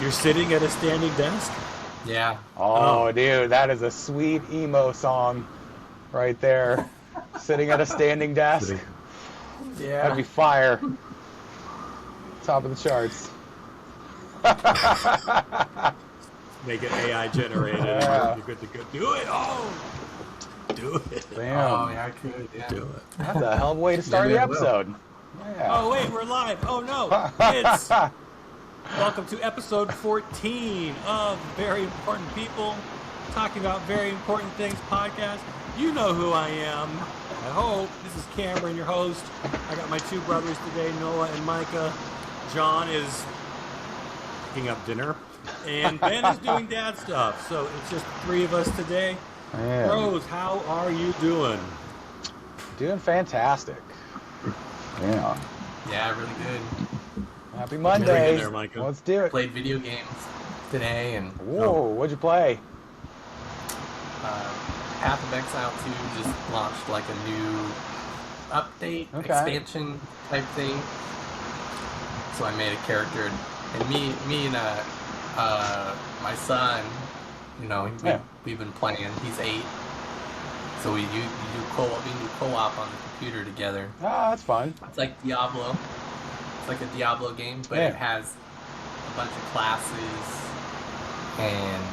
You're sitting at a standing desk? Yeah. Oh, dude, that is a sweet emo song right there. Sitting at a standing desk. Yeah. That'd be fire. Top of the charts. Make it AI generated. Yeah. You're good to go. Do it. Oh, do it. Damn. Oh, yeah, I could. Yeah. Do it. That's a hell of a way to start Maybe the I will. episode. Yeah. Oh wait, we're live. Oh no, it's welcome to episode 14 of Very Important People Talking About Very Important Things podcast. You know who I am. I hope. This is Cameron, your host. I got my two brothers today, Noah and Micah. John is picking up dinner, and Ben is doing dad stuff. So it's just three of us today. Man. Rose, how are you doing? Doing fantastic. Yeah. Yeah, really good. Happy Drinking Monday. there, Micah? Let's do it. Played video games today, and Whoa, what'd you play? Path of Exile 2 just launched like a new update, Okay. expansion type thing. So I made a character, and me and my son, we've been playing. He's 8, so we do co-op on the computer together. Ah, that's fun. It's like Diablo. It's like a Diablo game, but it has a bunch of classes and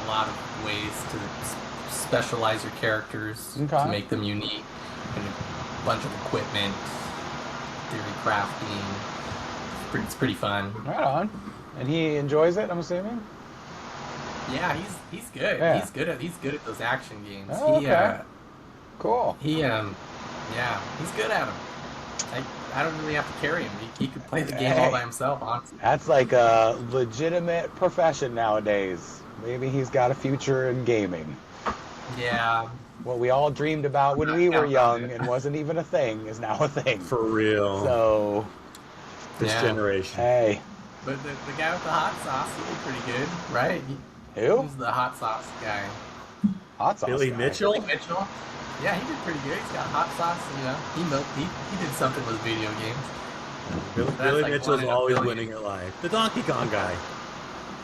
a lot of ways to specialize your characters to make them unique, and a bunch of equipment, theory crafting. It's pretty fun. Right on. And he enjoys it, I'm assuming? Yeah, he's good. Yeah. He's good at those action games. Oh, okay. Cool. He's good at them. I don't really have to carry him. He could play the game all by himself, honestly. That's like a legitimate profession nowadays. Maybe he's got a future in gaming. Yeah. What we all dreamed about when we were young and wasn't even a thing is now a thing. For real. So, this generation. hey. But the guy with the hot sauce, he did pretty good, right? Who? He's the hot sauce guy. Hot sauce Billy guy. Mitchell? Billy Mitchell? Yeah, he did pretty good. He's got hot sauce, He did something with video games. Billy like Mitchell's one in a always billion. winning at life. The Donkey Kong guy.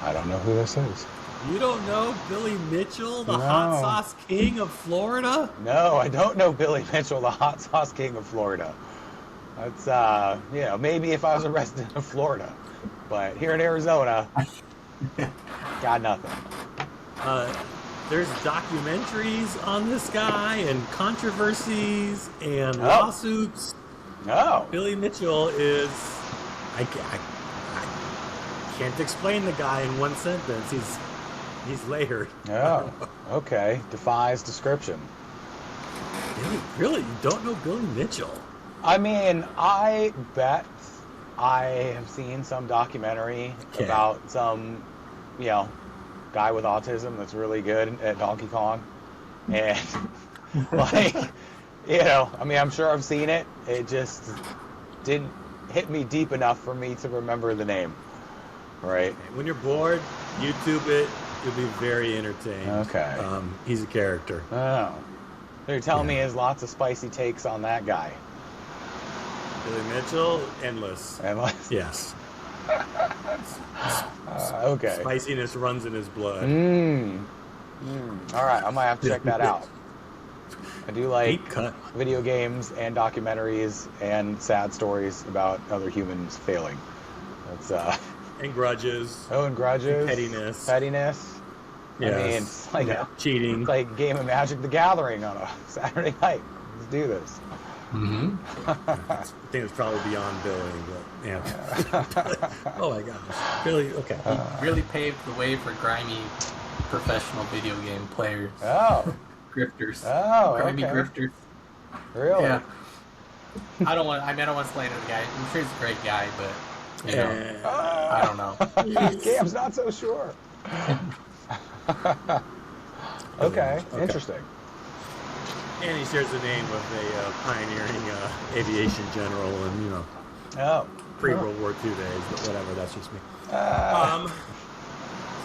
I don't know who this is. You don't know Billy Mitchell, the No. hot sauce king of Florida? No, I don't know Billy Mitchell, the hot sauce king of Florida. That's, maybe if I was a resident of Florida. But here in Arizona, got nothing. There's documentaries on this guy and controversies and lawsuits. No. Billy Mitchell is... I can't explain the guy in one sentence. He's layered. Oh, okay. Defies description. Really? You don't know Billy Mitchell? I mean, I bet I have seen some documentary about some, guy with autism that's really good at Donkey Kong. And, I'm sure I've seen it. It just didn't hit me deep enough for me to remember the name. Right? When you're bored, YouTube it. You'll be very entertained. Okay. He's a character. Oh. You're telling me there's lots of spicy takes on that guy. Billy Mitchell, endless. Endless? Yes. Okay. Spiciness runs in his blood. All right, I might have to check that out. I do like video games and documentaries and sad stories about other humans failing. That's and grudges. Oh, and grudges. And pettiness. Yes. I mean, it's like cheating. It's like a game of Magic the Gathering on a Saturday night. Let's do this. Mm-hmm. I think it's probably beyond Billy, but yeah. Oh my gosh. Billy, okay. He really paved the way for grimy professional video game players. Oh. Grifters. Oh, grimy grifters. Really? Yeah. I don't want to explain to the guy. I'm sure he's a great guy, but I don't know. Cam's not so sure. Okay, interesting. And he shares the name of a pioneering aviation general in, pre-World War II days, but whatever, that's just me.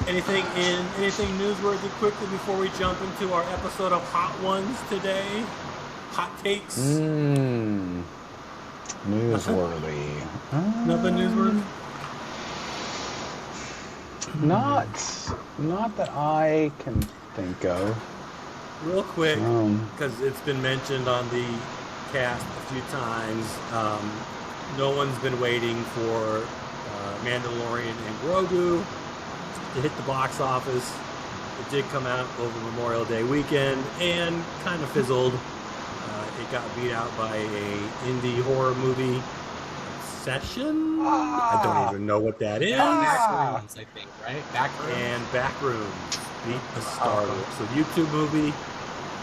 Anything newsworthy quickly before we jump into our episode of Hot Ones today? Hot takes? Newsworthy. Nothing newsworthy? Not that I can think of. Real quick, because it's been mentioned on the cast a few times, no one's been waiting for Mandalorian and Grogu to hit the box office. It did come out over Memorial Day weekend and kind of fizzled. It got beat out by a indie horror movie, Session. I don't even know what that is. Backrooms, I think, right? Backrooms. And Backrooms beat a Star Wars. So YouTube movie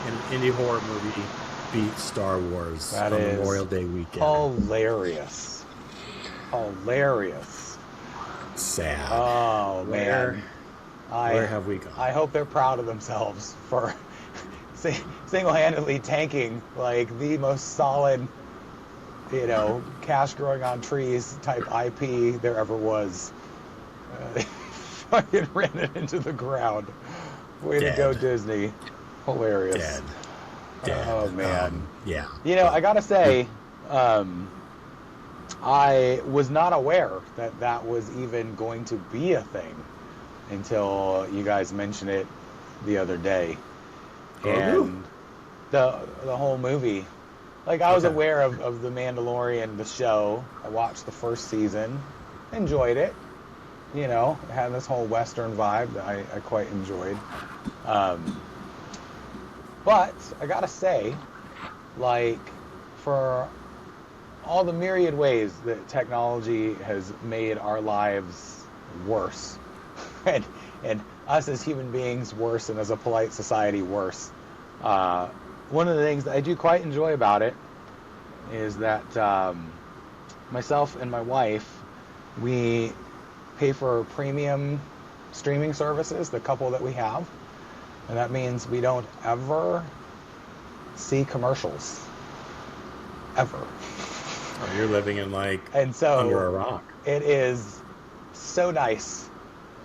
and an indie horror movie beat Star Wars on Memorial Day weekend. Hilarious. Sad. Oh, man. Where have we gone? I hope they're proud of themselves for single-handedly tanking like the most solid, cash growing on trees type IP there ever was. They fucking ran it into the ground. Way to go, Disney. Hilarious. Dead. Oh, man. Yeah. I gotta say, I was not aware that was even going to be a thing until you guys mentioned it the other day. And the whole movie. Like, I was aware of The Mandalorian, the show. I watched the first season, enjoyed it. It had this whole Western vibe that I quite enjoyed. But I gotta say, like, for all the myriad ways that technology has made our lives worse, and us as human beings worse, and as a polite society worse, one of the things that I do quite enjoy about it is that myself and my wife, we pay for premium streaming services, the couple that we have, and that means we don't ever see commercials. Ever. Oh, you're living in under a rock. It is so nice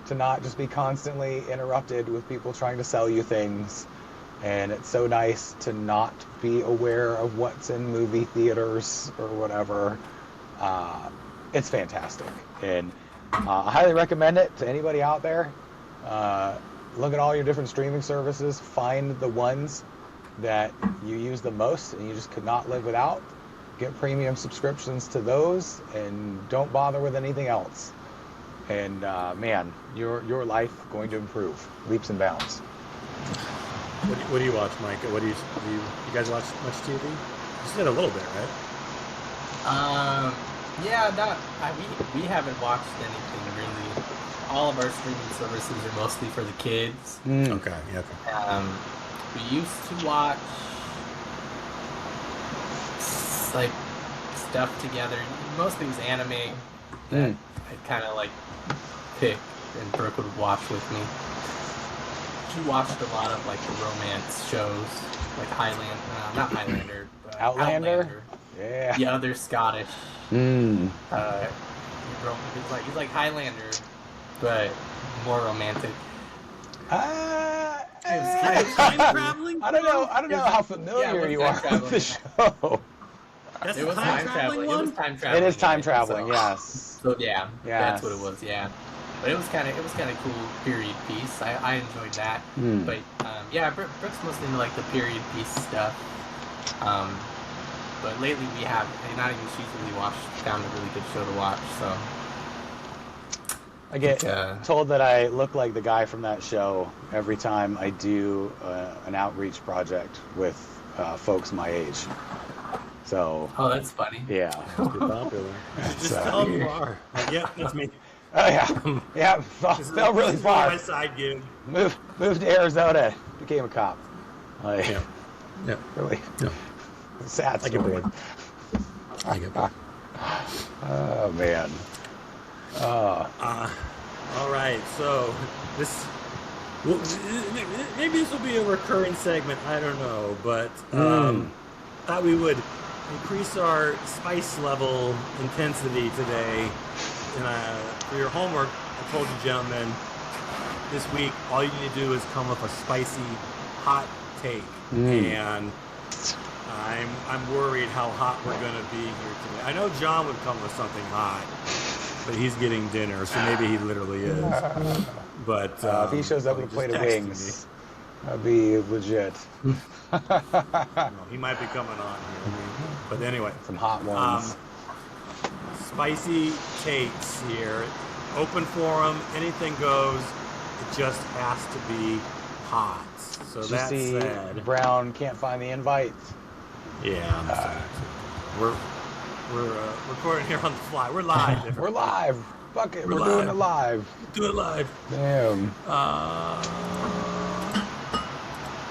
to not just be constantly interrupted with people trying to sell you things. And it's so nice to not be aware of what's in movie theaters or whatever. It's fantastic. And I highly recommend it to anybody out there. Look at all your different streaming services. Find the ones that you use the most and you just could not live without. Get premium subscriptions to those and don't bother with anything else. And man, your life going to improve leaps and bounds. What do you watch, Micah? Do you guys watch much TV? You said a little bit, right? Yeah, we haven't watched anything really. All of our streaming services are mostly for the kids. Okay. We used to watch like stuff together. Mostly it was anime that I'd kind of like pick, and Brooke would watch with me. She watched a lot of like the romance shows, like not Highlander, but Outlander. Yeah. Yeah, they're Scottish. Mm. He's like Highlander, but more romantic. Time traveling? I don't know how familiar you are with the show. It was time traveling one? It was time traveling. It is time traveling, yes. So yeah, that's what it was. Yeah, but it was kind of cool period piece. I enjoyed that. But Brooke's mostly into like the period piece stuff. But lately we have not even she's really found a really good show to watch. So I get told that I look like the guy from that show every time I do an outreach project with folks my age. So. Oh, that's funny. Yeah. Must be popular. Just tell them you are. Like, yep, that's me. Oh yeah. Yeah. Fell really far. My side gig. Moved to Arizona. Became a cop. Like, yeah. Really. Yeah. Sad story. I get bored. Oh man. All right. So maybe this will be a recurring segment. I don't know, but thought we would increase our spice level intensity today. And for your homework, I told you, gentlemen, this week all you need to do is come with a spicy hot take. And I'm worried how hot we're gonna be here today. I know John would come with something hot, but he's getting dinner, so maybe he literally is. But if he shows up with a plate of wings, that'd be legit. No, he might be coming on here. But anyway, some hot ones. Spicy takes here. Open forum, anything goes. It just has to be hot. So Did that's you see sad. Brown can't find the invite. Yeah, I'm sad. We're recording here on the fly. We're live. We're live. Fuck it. We're live. doing it live. Do it live. Damn.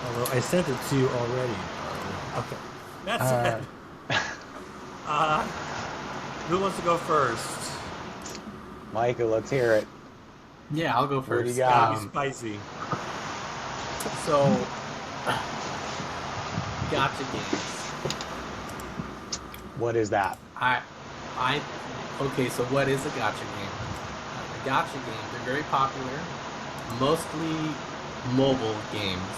Although I sent it to you already. Okay. That's it. Who wants to go first? Micah, let's hear it. Yeah, I'll go first. What do you got? Spicy. So, gotcha games. What is that? Okay, so what is a gotcha game? A gotcha game, they're very popular. Mostly mobile games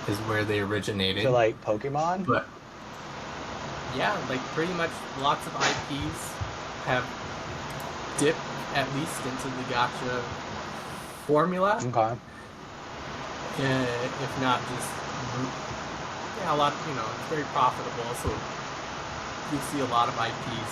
is where they originated. So like Pokemon? But, yeah, like pretty much lots of IPs have dipped at least into the gotcha formula. Okay. If not just, yeah, a lot, it's very profitable, so you see a lot of IPs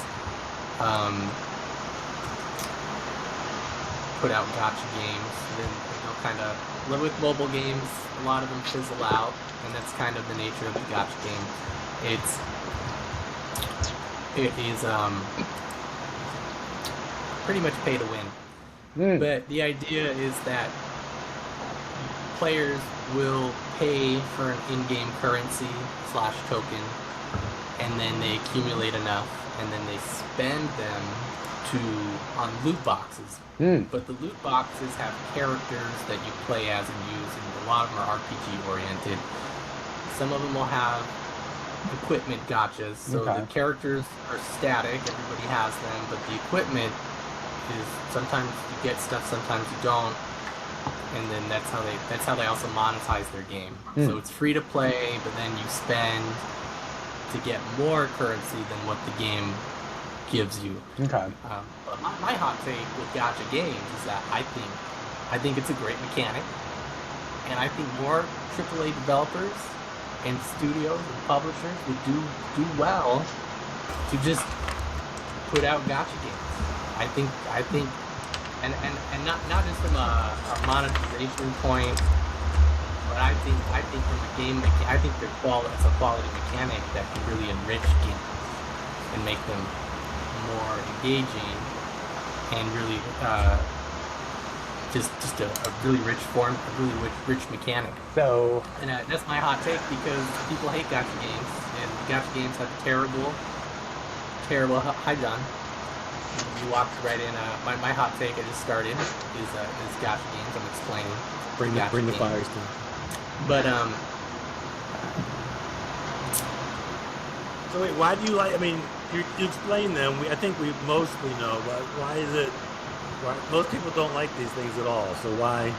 put out gotcha games, and then they'll kind of live with mobile games. A lot of them fizzle out, and that's kind of the nature of the gotcha game. It is pretty much pay to win. But the idea is that players will pay for an in-game currency / token, and then they accumulate enough, and then they spend them on loot boxes. But the loot boxes have characters that you play as and use, and a lot of them are RPG oriented. Some of them will have equipment gotchas, so the characters are static, everybody has them, but the equipment is sometimes you get stuff, sometimes you don't, and then that's how they also monetize their game. So it's free to play, but then you spend to get more currency than what the game gives you. Okay. But my hot take with gotcha games is that I think it's a great mechanic, and I think more AAA developers and studios and publishers would do well to just put out gotcha games. I think, and not just from a monetization point, but I think from a game, I think it's a quality mechanic that can really enrich games and make them more engaging and really just a really rich form, a really rich mechanic. So, and that's my hot take, because people hate gotcha games, and gotcha games have terrible. Hi, John. You walked right in. My hot take I just started is gotcha games. I'm explaining. Bring the fires to. But So wait, why do you like? I mean, you explain them. I think we mostly know, but why is it? Why, most people don't like these things at all. So why?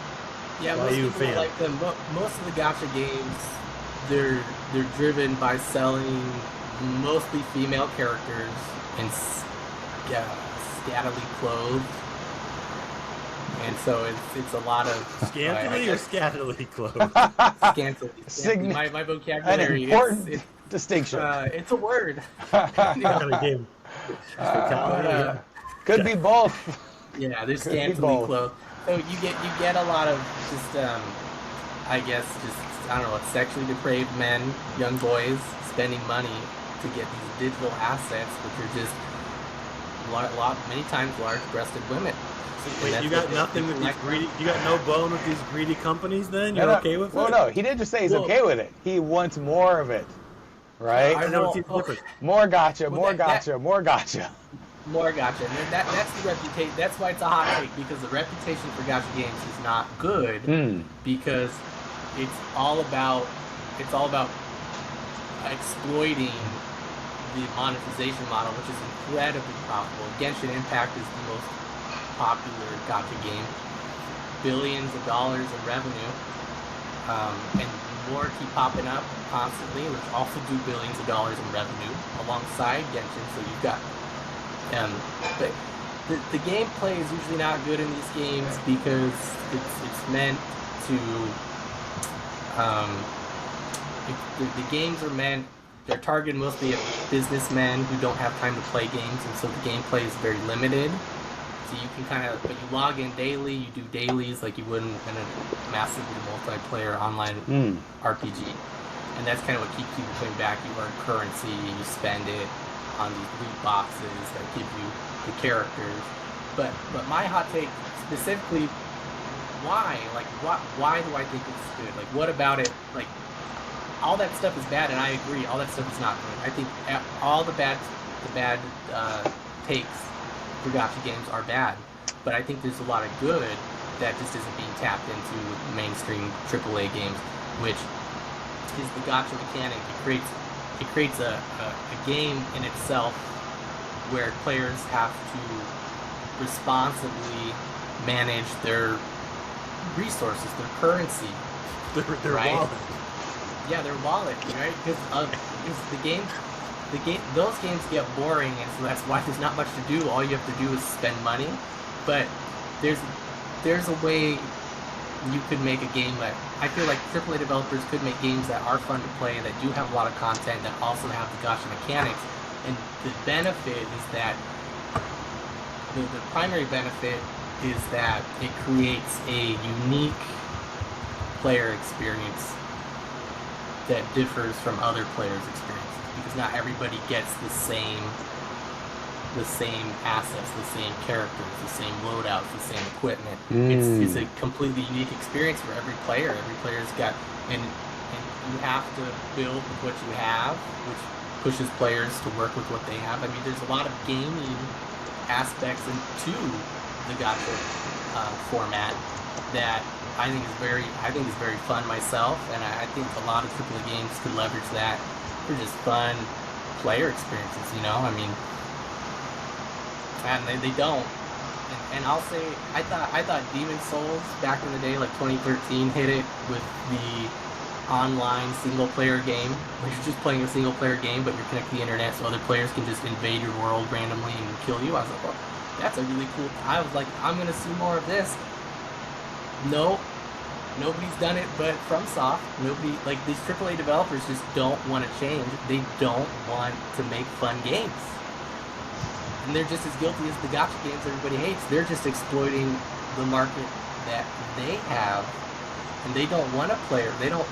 Yeah, why most are you a people fan? like them. Most of the gotcha games, they're driven by selling mostly female characters and scantily clothed, and so it's a lot of scantily or scantily clothed. Scantily. My vocabulary. An important distinction. It's a word. Could be both. Yeah, they're scantily clothed. So you get a lot of just I don't know, sexually depraved men, young boys spending money to get these digital assets, which are just many times large-breasted women. Wait, you got nothing with these greedy? You got no bone with these greedy companies? Then you're okay with it? Well, no, he didn't just say he's okay with it. He wants more of it, right? I know it's different. More gotcha, more gotcha, more gotcha. More gotcha. And that's the reputation. That's why it's a hot take, because the reputation for gotcha games is not good, because it's all about exploiting the monetization model, which is incredibly profitable. Genshin Impact is the most popular gotcha game, billions of dollars in revenue, and more keep popping up constantly, which also do billions of dollars in revenue alongside Genshin. So you've got, but the gameplay is usually not good in these games because it's meant to. The games are meant. They're targeted mostly at businessmen who don't have time to play games, and so the gameplay is very limited. So you can but you log in daily, you do dailies like you would in a massively multiplayer online RPG. And that's kind of what keeps you coming back. You earn currency, you spend it on these loot boxes that give you the characters. But my hot take, specifically, why? Like, why do I think it's good? Like, what about it? Like, all that stuff is bad, and I agree. All that stuff is not good. I think all the bad takes for gacha games are bad, but I think there's a lot of good that just isn't being tapped into with mainstream AAA games, which is the gacha mechanic. It creates a game in itself where players have to responsibly manage their resources, their currency, their right? wallet. Yeah, their wallet, right? Because those games get boring, and so that's why there's not much to do. All you have to do is spend money. But there's a way you could make a game that I feel like AAA developers could make games that are fun to play, that do have a lot of content, that also have the gacha mechanics. And the benefit is that the primary benefit is that it creates a unique player experience that differs from other players' experiences, because not everybody gets the same assets, the same characters, the same loadouts, the same equipment. It's a completely unique experience for every player. Every player's got, and you have to build with what you have, which pushes players to work with what they have. I mean, there's a lot of gaming aspects into the gacha format that I think is very fun myself, and I think a lot of AAA games could leverage that for just fun player experiences. You know, I mean, and they don't. And I'll say, I thought Demon Souls back in the day, like 2013, hit it with the online single player game, where you're just playing a single player game, but you're connected to the internet, so other players can just invade your world randomly and kill you. I was like, well, that's a really cool. I was like, I'm gonna see more of this. No, nobody's done it but FromSoft. Nobody, like, these AAA developers just don't want to change. They don't want to make fun games. And they're just as guilty as the gacha games everybody hates. They're just exploiting the market that they have. And they don't want a player. They don't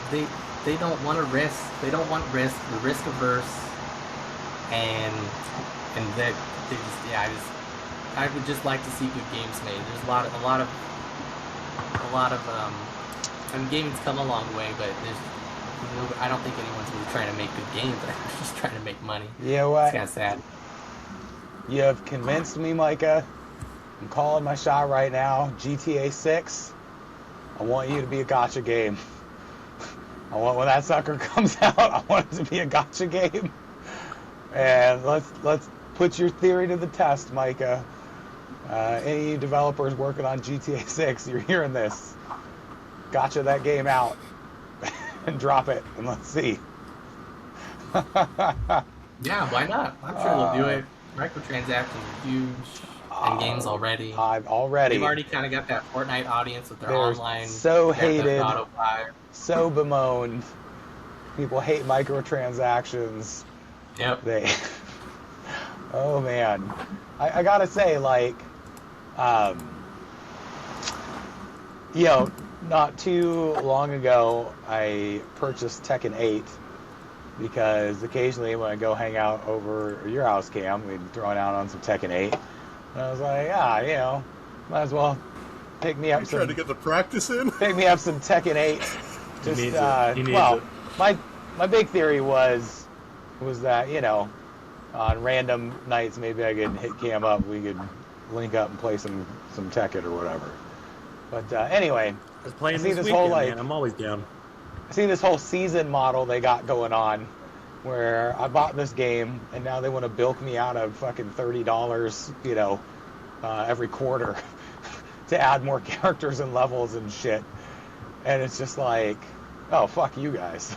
want to risk. They don't want risk. They're risk averse. And that they just, I would just like to see good games made. There's a lot of I mean, gaming's come a long way, but I don't think anyone's really trying to make good games. They're just trying to make money. You know what? It's kind of sad. You have convinced me, Micah. I'm calling my shot right now. GTA 6. I want you to be a gacha game. I want, when that sucker comes out, I want it to be a gacha game. And let's put your theory to the test, Micah. Any developers working on GTA 6, you're hearing this. Gotcha that game out and drop it, and let's see. Yeah, why not? I'm sure they'll do it. Microtransactions are huge in games already. They've already kind of got that Fortnite audience with their online. So hated, so bemoaned. People hate microtransactions. Yep. Oh man, I gotta say, like, not too long ago, I purchased Tekken 8 because occasionally when I go hang out over at your house, Cam, we'd throw it out on some Tekken 8. And I was like, might as well pick me up some... trying to get the practice in? Pick me up some Tekken 8. My big theory was that, on random nights, maybe I could hit Cam up, we could link up and play some Tekken or whatever. But anyway, I was playing this weekend, man. I'm always down. I see this whole season model they got going on, where I bought this game and now they want to bilk me out of fucking $30, every quarter to add more characters and levels and shit. And it's just like, oh, fuck you guys.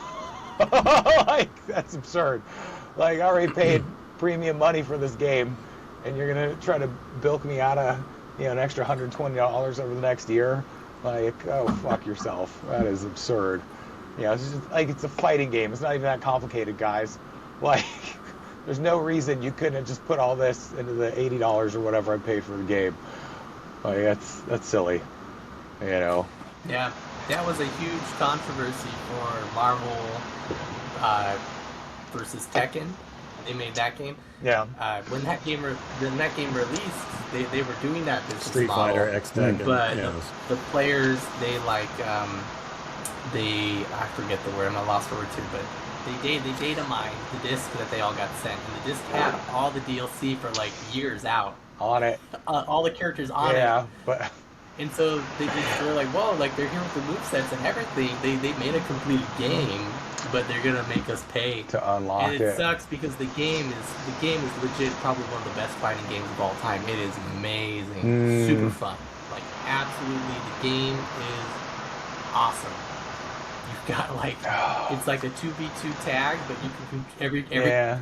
Like, that's absurd. Like, I already paid premium money for this game, and you're gonna try to bilk me out of, an extra $120 over the next year. Like, oh, fuck yourself. That is absurd. It's just like, it's a fighting game. It's not even that complicated, guys. Like, there's no reason you couldn't have just put all this into the $80 or whatever I paid for the game. Like, that's silly. Yeah, that was a huge controversy for Marvel versus Tekken. They made that game. Yeah. When that game released, they were doing that business Street model, Fighter X Tekken. but the players, they I forget the word, I'm at lost for word too, but they data mined the disc that they all got sent, and the disc had all the DLC for like years out On it. all the characters on it. Yeah, but And so they're like, whoa, like they're here with the movesets and everything. They made a complete game, but they're gonna make us pay to unlock and it sucks because the game is legit probably one of the best fighting games of all time. It is amazing, super fun, like absolutely. The game is awesome. You've got like it's like a 2v2 tag, but you can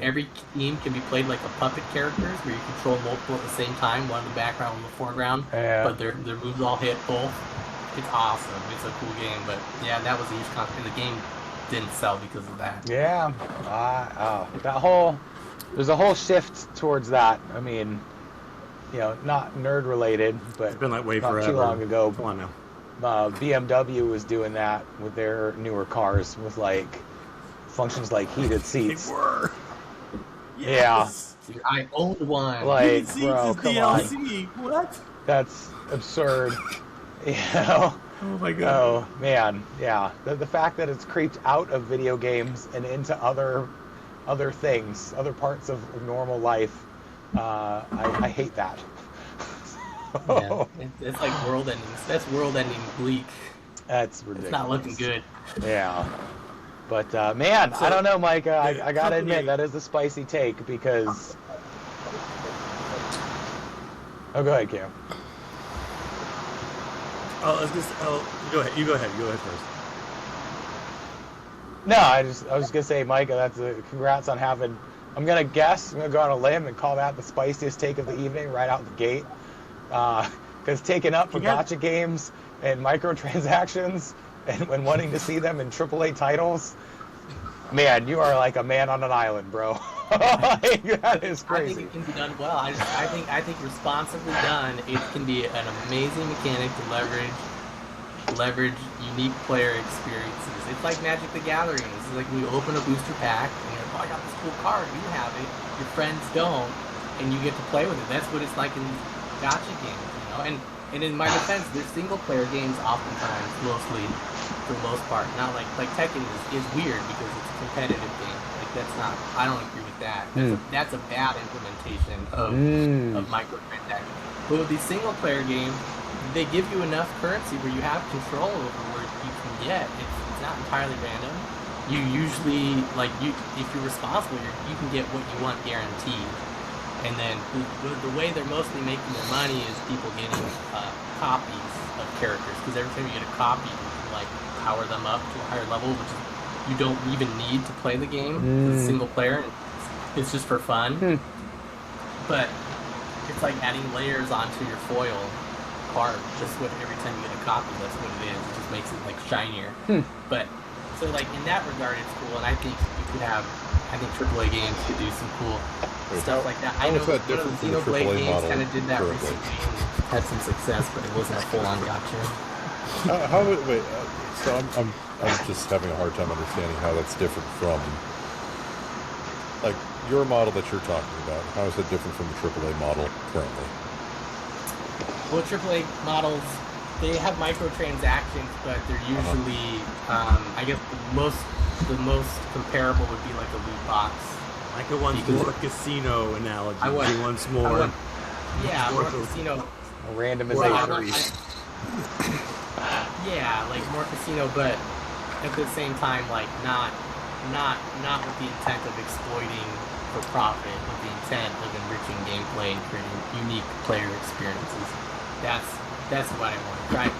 every team can be played like a puppet characters where you control multiple at the same time, one in the background, one in the foreground, but their moves all hit both. It's awesome. It's a cool game, but yeah, that was a huge concept. The game didn't sell because of that. Yeah, there's a whole shift towards that. I mean, not nerd related, but it's been that way not forever. too long ago. Come on now. BMW was doing that with their newer cars with like functions like heated seats. They were. Yes. Yeah. I owned one. Like, heated seats bro, is come DLC. on. What? That's absurd. Oh my god. Oh man, yeah. The fact that it's creeped out of video games and into other things, other parts of normal life, I hate that. Yeah, it's like world ending. That's world ending bleak. That's ridiculous. It's not looking good. Yeah. But man, So, I don't know, Mike. I gotta company- admit that is a spicy take because. Oh, go ahead, Cam. Go ahead. You go ahead. Go ahead first. No, I was gonna say, Mike, that's congrats on having. I'm gonna go on a limb and call that the spiciest take of the evening right out the gate. Because taking up for gacha games and microtransactions and when wanting to see them in AAA titles, man, you are like a man on an island, bro. Like, that is crazy. I think it can be done well. I think responsibly done, it can be an amazing mechanic to leverage unique player experiences. It's like Magic the Gathering. It's like when you open a booster pack and you're like, oh, I got this cool card. You have it. Your friends don't, and you get to play with it. That's what it's like in these gacha games, And in my defense, they're single player games oftentimes, mostly, for the most part. Not like Tekken is weird because it's a competitive game. Like that's not. I don't agree with that. That's a bad implementation of microtransactions. But with these single player games, they give you enough currency where you have control over where you can get. It's not entirely random. You usually if you're responsible, you can get what you want guaranteed. And then the way they're mostly making their money is people getting copies of characters. Because every time you get a copy, you can power them up to a higher level, which is, you don't even need to play the game. It's single player. It's just for fun. But it's like adding layers onto your foil card. Just what every time you get a copy, that's what it is. It just makes it shinier. But so in that regard, it's cool. And I think you could have. I think AAA games could do some cool stuff like that. I know one of the Xenoblade games kind of did that recently and had some success, but it wasn't a full-on gotcha. So I'm just having a hard time understanding how that's different from your model that you're talking about. How is it different from the AAA model currently? Well, AAA models, they have microtransactions, but they're usually, I guess the most comparable would be like a loot box. Like a once more casino analogy. Once more. More casino. Randomization. Yeah, more casino, but at the same time, not with the intent of exploiting for profit, with the intent of enriching gameplay and creating unique player experiences. That's what I want. Right?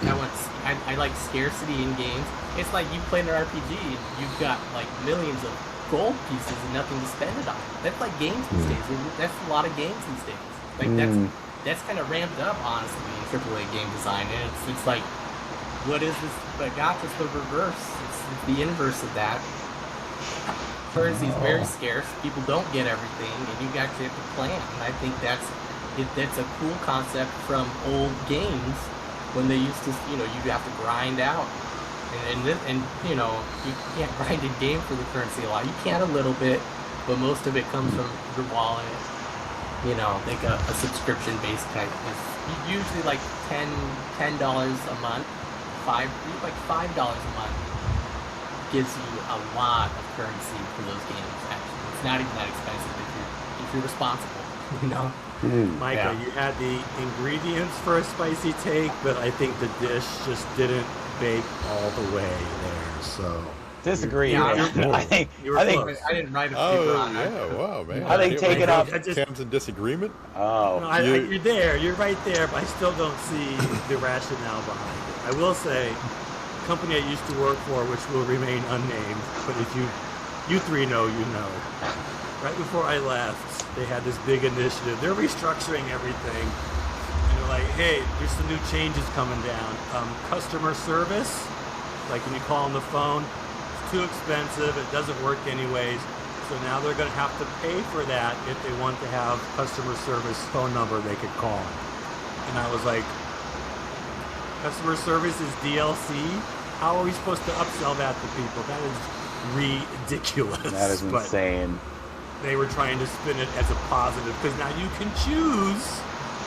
I like scarcity in games. It's like you play an RPG and you've got like millions of gold pieces and nothing to spend it on. That's like games these days. That's a lot of games these days. Like that's kind of ramped up, honestly, in AAA game design. And it's like, what is this? But gotcha's the reverse. It's the inverse of that. Currency is very scarce. People don't get everything, and you actually have to plan. And I think that's a cool concept from old games when they used to, you have to grind out. And you can't grind a game for the currency a lot. You can a little bit, but most of it comes from your wallet. Like a subscription-based type. It's usually like $10 a month, $5 a month gives you a lot of currency for those games. Actually, it's not even that expensive if you're responsible. Micah, you had the ingredients for a spicy take, but I think the dish just didn't bake all the way there. So disagree. I think I didn't write a paper on that. Oh, yeah, wow, man. I think take it up. Cam's in disagreement? Oh. No, you're there. You're right there, but I still don't see the rationale behind it. I will say, the company I used to work for, which will remain unnamed, but if you three know, you know. Right before I left, they had this big initiative. They're restructuring everything. And they're like, hey, there's some new changes coming down. Customer service, like when you call on the phone, it's too expensive. It doesn't work anyways. So now they're going to have to pay for that if they want to have customer service phone number they could call. And I was like, customer service is DLC? How are we supposed to upsell that to people? That is ridiculous. That is insane. They were trying to spin it as a positive because now you can choose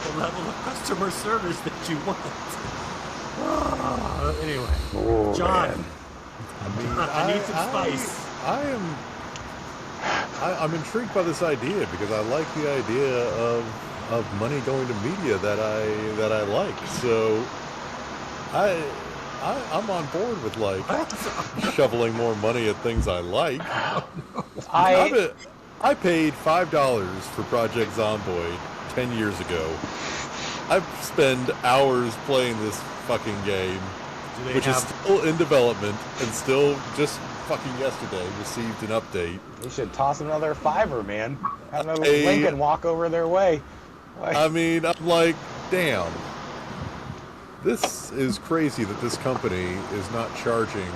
the level of customer service that you want. Anyway, John, man. I need some spice. I'm intrigued by this idea because I like the idea of money going to media that I like. So I'm on board with like shoveling more money at things I like. I paid $5 for Project Zomboid 10 years ago. I've spent hours playing this fucking game, which is still in development and still just fucking yesterday received an update. You should toss another $5, man. Have another Lincoln walk over their way. I mean, I'm like, damn. This is crazy that this company is not charging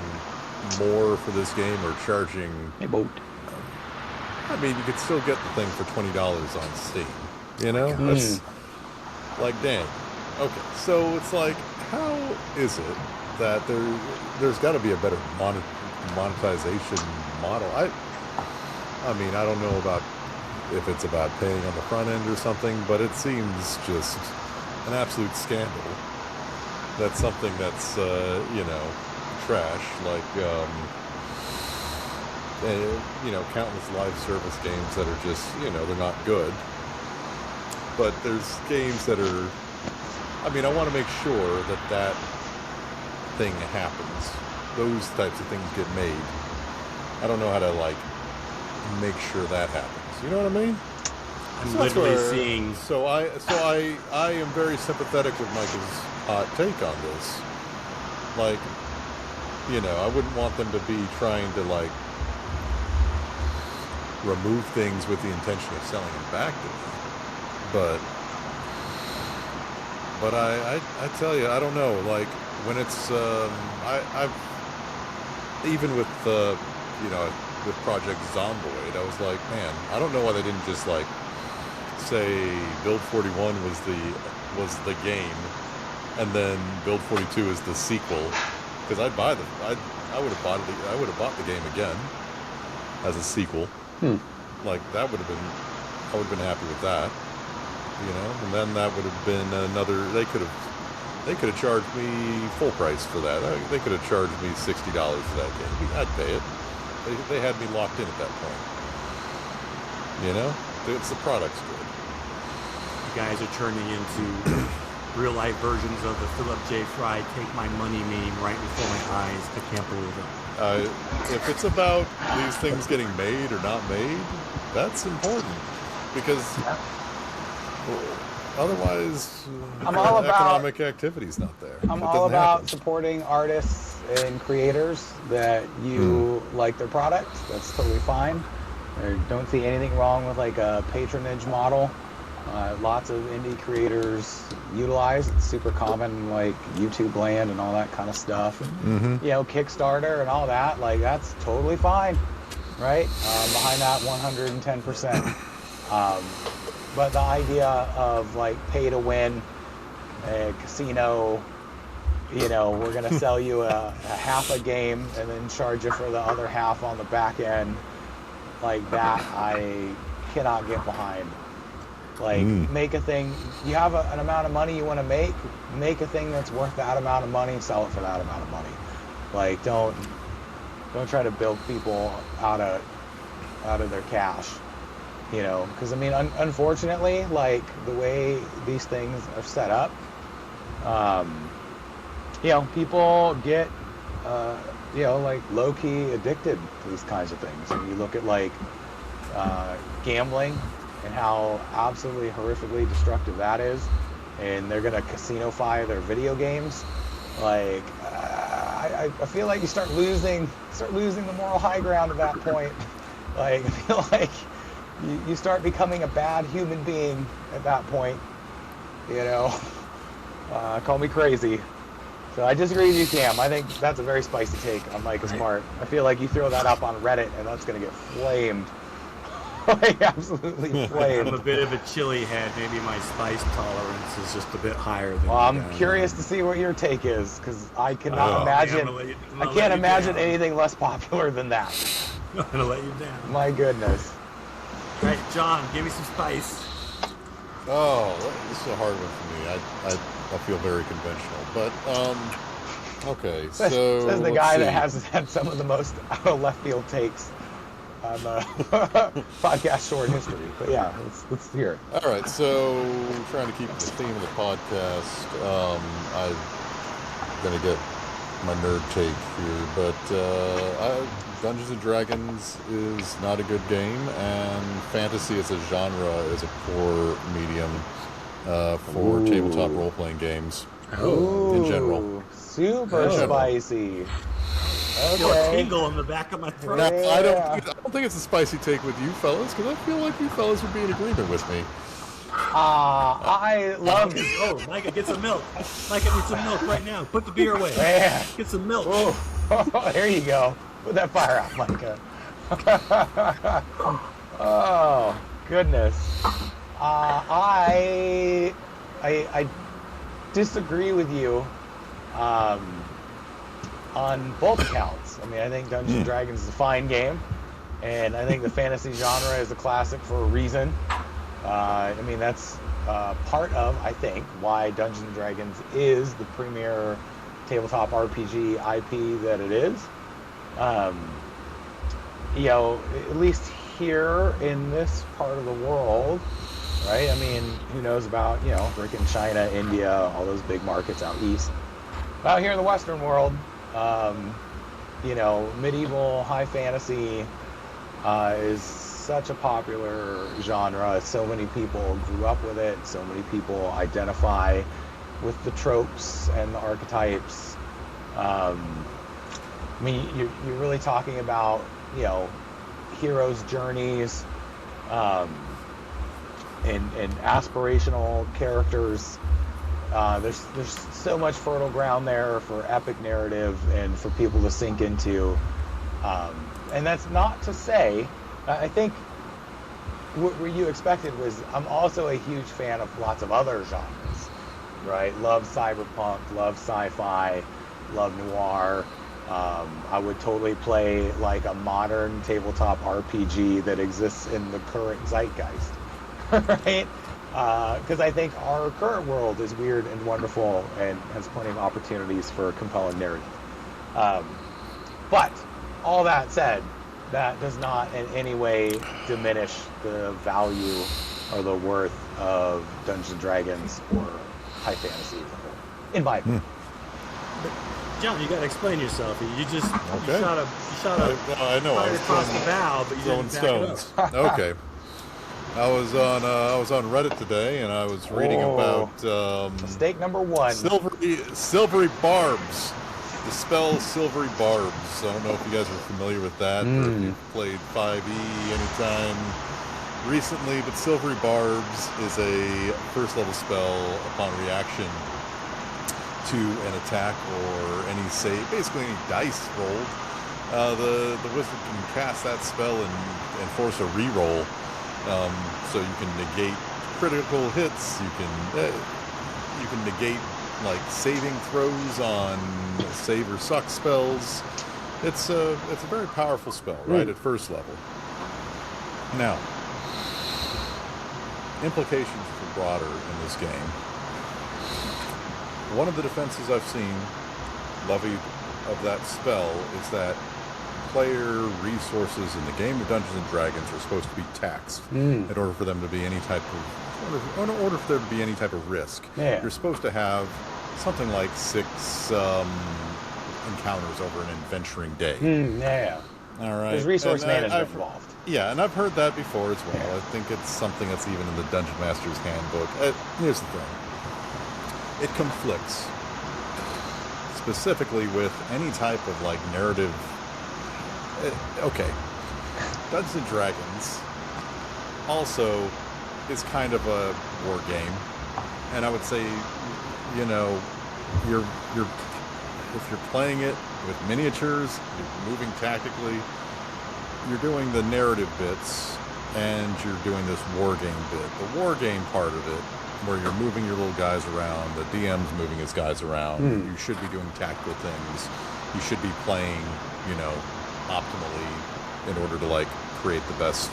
more for this game or charging... Hey, boat. I mean, you could still get the thing for $20 on Steam. You know? That's like, dang. Okay, so it's like, how is it that there's got to be a better monetization model? I mean, I don't know about if it's about paying on the front end or something, but it seems just an absolute scandal. That's something that's, trash, like, countless live service games that are just, they're not good. But there's games that are, I want to make sure that thing happens. Those types of things get made. I don't know how to, make sure that happens. You know what I mean? I'm literally seeing... So I am very sympathetic with Micah's hot take on this. I wouldn't want them to be trying to, remove things with the intention of selling them back to me. But I tell you, I don't know, when it's, I've, even with, with Project Zomboid, I was like, man, I don't know why they didn't just, say Build 41 was the game, and then Build 42 is the sequel, because I would have bought the game again as a sequel. That would have been, I would have been happy with that, and then that would have been another. They could have charged me full price for that. They could have charged me $60 for that game. I'd pay it. They had me locked in at that point. It's the product's good. You guys are turning into real life versions of the Philip J. Fry "Take My Money" meme right before my eyes. I can't believe it. If it's about these things getting made or not made, that's important because otherwise, I'm all about economic activity's not there. I'm It all doesn't about happen. supporting artists and creators that you like their product. That's totally fine. I don't see anything wrong with like a patronage model. Lots of indie creators utilize. It's super common, like YouTube Land and all that kind of stuff. And, Kickstarter and all that. Like that's totally fine, right? Behind that 110%. But the idea of like pay to win, a casino, we're going to sell you a half a game and then charge you for the other half on the back end, like that, I cannot get behind. Like, make a thing, you have an amount of money you want to make a thing that's worth that amount of money, sell it for that amount of money. Like, don't try to bilk people out of their cash, because I mean, unfortunately, like the way these things are set up, people get, like low-key addicted to these kinds of things. And you look at like gambling and how absolutely horrifically destructive that is, and they're gonna casino-fy their video games. Like, I feel like you start losing the moral high ground at that point. Like, I feel like you start becoming a bad human being at that point. Call me crazy. So I disagree with you, Cam. I think that's a very spicy take on Micah Smart. I feel like you throw that up on Reddit and that's gonna get flamed. Like, absolutely flamed. I'm a bit of a chili head. Maybe my spice tolerance is just a bit higher than. Well, I'm curious to see what your take is, because I cannot imagine. I can't imagine anything less popular than that. I'm gonna let you down. My goodness. All right, John, give me some spice. Oh, this is a hard one for me. I feel very conventional, but okay. So says the guy that has had some of the most out of left field takes on the podcast short history. But yeah, let's hear it. All right, so trying to keep the theme of the podcast, I'm gonna get my nerd take here, but Dungeons and Dragons is not a good game, and fantasy as a genre is a poor medium for tabletop role-playing games in general. Super spicy. I feel a tingle in the back of my throat. Now, I don't think it's a spicy take with you fellas, because I feel like you fellas would be in agreement with me. I love it. Oh, Micah, get some milk. Micah, need some milk right now. Put the beer away. Man. Get some milk. Oh, there you go. Put that fire out, Micah. Oh, goodness. I disagree with you on both accounts. I mean, I think Dungeons and Dragons is a fine game, and I think the fantasy genre is a classic for a reason. I mean, that's part of, I think, why Dungeons and Dragons is the premier tabletop RPG IP that it is. At least here in this part of the world, right? I mean, who knows about, freaking China, India, all those big markets out east. Out here in the Western world, medieval high fantasy is such a popular genre. So many people grew up with it. So many people identify with the tropes and the archetypes. I mean, you're really talking about, heroes' journeys, and aspirational characters. There's so much fertile ground there for epic narrative and for people to sink into. And that's not to say, I think what you expected was, I'm also a huge fan of lots of other genres, right? Love cyberpunk, love sci-fi, love noir. I would totally play like a modern tabletop RPG that exists in the current zeitgeist, right? Because I think our current world is weird and wonderful and has plenty of opportunities for compelling narrative. But all that said, that does not in any way diminish the value or the worth of Dungeons & Dragons or high fantasy as a whole, in my opinion. John, you gotta explain yourself. You just Okay. you shot a I know. I fire was across the throwing bow, but you didn't back it stones. up. Okay. I was on Reddit today, and I was reading about mistake number 1. silvery barbs. The spell silvery barbs. I don't know if you guys are familiar with that, or if you've played 5e anytime recently, but silvery barbs is a first level spell upon reaction to an attack or any save, basically any dice rolled. The wizard can cast that spell and force a reroll. So you can negate critical hits. You can negate like saving throws on save or suck spells. It's a very powerful spell, right, at first level. Now, implications for broader in this game. One of the defenses I've seen levied of that spell is that player resources in the game of Dungeons and Dragons are supposed to be taxed in order for them to be any type of risk. Yeah. You're supposed to have something like 6 encounters over an adventuring day. Yeah. All right. There's resource management involved. Yeah, and I've heard that before as well. Yeah. I think it's something that's even in the Dungeon Master's Handbook. Here's the thing. It conflicts specifically with any type of like narrative. Okay, Dungeons and Dragons also is kind of a war game, and I would say, you know, if you're playing it with miniatures, you're moving tactically, you're doing the narrative bits, and you're doing this war game bit. The war game part of it, where you're moving your little guys around, the DM's moving his guys around, you should be doing tactical things, you should be playing, you know, optimally in order to like create the best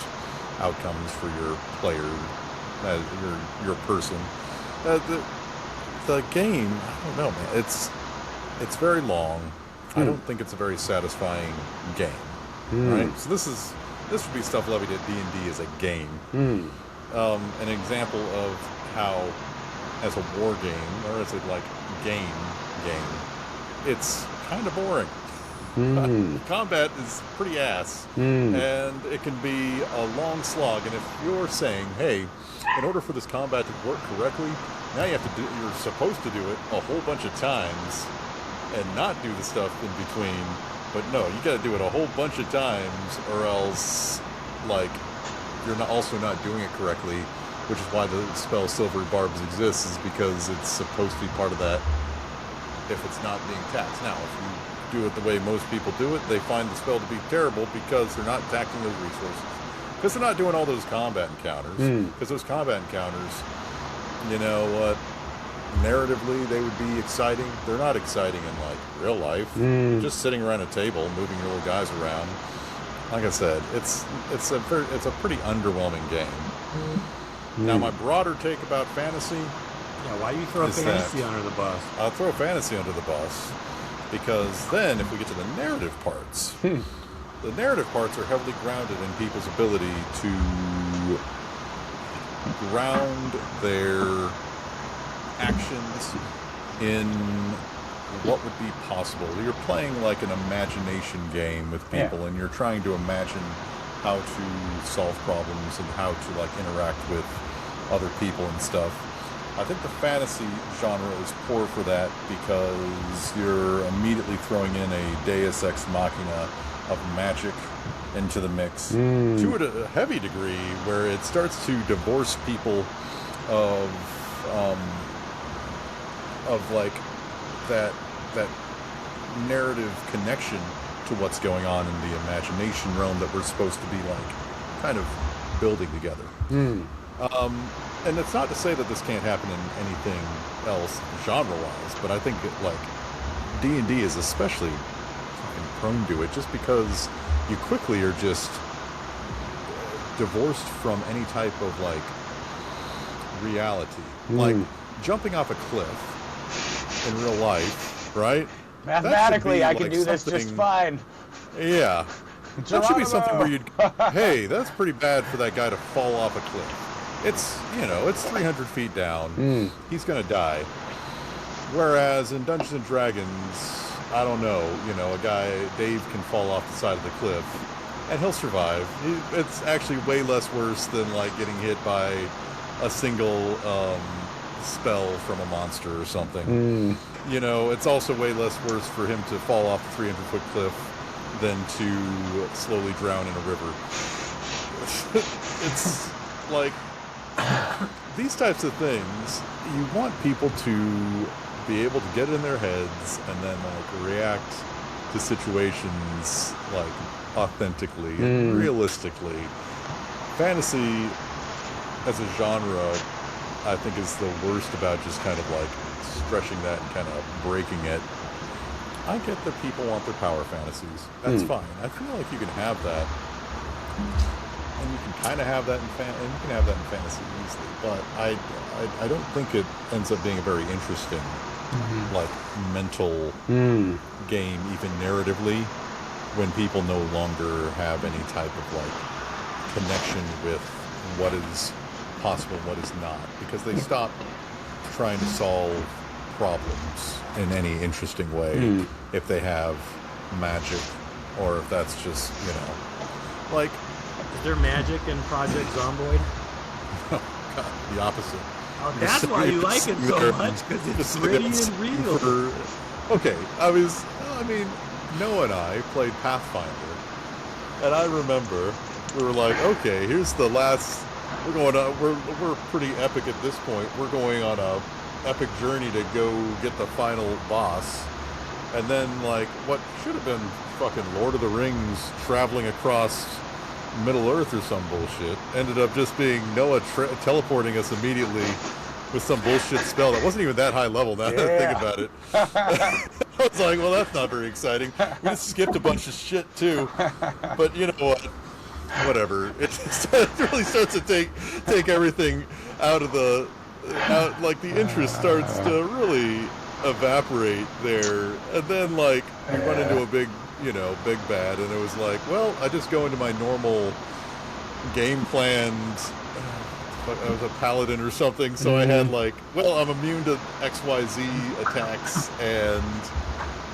outcomes for your player, your person. The game, I don't know, man. It's very long. I don't think it's a very satisfying game, right? So this would be stuff levied at D&D as a game. An example of how, as a war game or as a like game, it's kind of boring. Combat is pretty ass, and it can be a long slog. And if you're saying, "Hey, in order for this combat to work correctly, now you're supposed to do it a whole bunch of times, and not do the stuff in between," but no, you got to do it a whole bunch of times, or else, like, you're also not doing it correctly. Which is why the spell Silvery Barbs exists, is because it's supposed to be part of that. If it's not being taxed, now if you do it the way most people do it, they find the spell to be terrible because they're not taxing those resources. Because they're not doing all those combat encounters. Because those combat encounters, you know what, narratively they would be exciting. They're not exciting in like real life. Just sitting around a table, moving your little guys around. Like I said, it's a pretty underwhelming game. Now my broader take about fantasy. Yeah, why you throw fantasy under the bus? I'll throw fantasy under the bus. Because then, if we get to the narrative parts, the narrative parts are heavily grounded in people's ability to ground their actions in what would be possible. You're playing like an imagination game with people, and you're trying to imagine how to solve problems and how to like interact with other people and stuff. I think the fantasy genre is poor for that because you're immediately throwing in a deus ex machina of magic into the mix to a heavy degree, where it starts to divorce people of like that narrative connection to what's going on in the imagination realm that we're supposed to be like kind of building together. And it's not to say that this can't happen in anything else genre-wise, but I think like D&D is especially fucking prone to it, just because you quickly are just divorced from any type of like reality. Like jumping off a cliff in real life, right? Mathematically, I can do this just fine. Yeah. That should be something where you'd, hey, that's pretty bad for that guy to fall off a cliff. It's, you know, it's 300 feet down. He's going to die. Whereas in Dungeons and Dragons, I don't know, you know, a guy, Dave, can fall off the side of the cliff and he'll survive. It's actually way less worse than like getting hit by a single spell from a monster or something. You know, it's also way less worse for him to fall off a 300-foot cliff than to slowly drown in a river. It's like these types of things, you want people to be able to get in their heads and then like react to situations like authentically and realistically. Fantasy as a genre, I think, is the worst about just kind of like stretching that and kind of breaking it. I get that people want their power fantasies. That's fine. I feel like you can have that, and you can kind of have that in fantasy easily. But I don't think it ends up being a very interesting, like mental game, even narratively, when people no longer have any type of like connection with what is possible and what is not, because they stop trying to solve problems in any interesting way if they have magic, or if that's just, you know, like... Is there magic in Project Zomboid? Oh, God, the opposite. Oh, that's why you like it so much, because it's gritty and real. Okay, I mean, Noah and I played Pathfinder, and I remember we were like, okay, here's the last... We're pretty epic at this point. We're going on a epic journey to go get the final boss, and then like what should have been fucking Lord of the Rings traveling across Middle Earth or some bullshit ended up just being Noah teleporting us immediately with some bullshit spell that wasn't even that high level. Now that I think about it, I was like, well, that's not very exciting. We just skipped a bunch of shit too, but you know what? Whatever. It really starts to take everything out of the like the interest starts to really evaporate there, and then like you run into a big bad, and it was like, well, I just go into my normal game plans. I was a paladin or something, so I had like, well, I'm immune to XYZ attacks and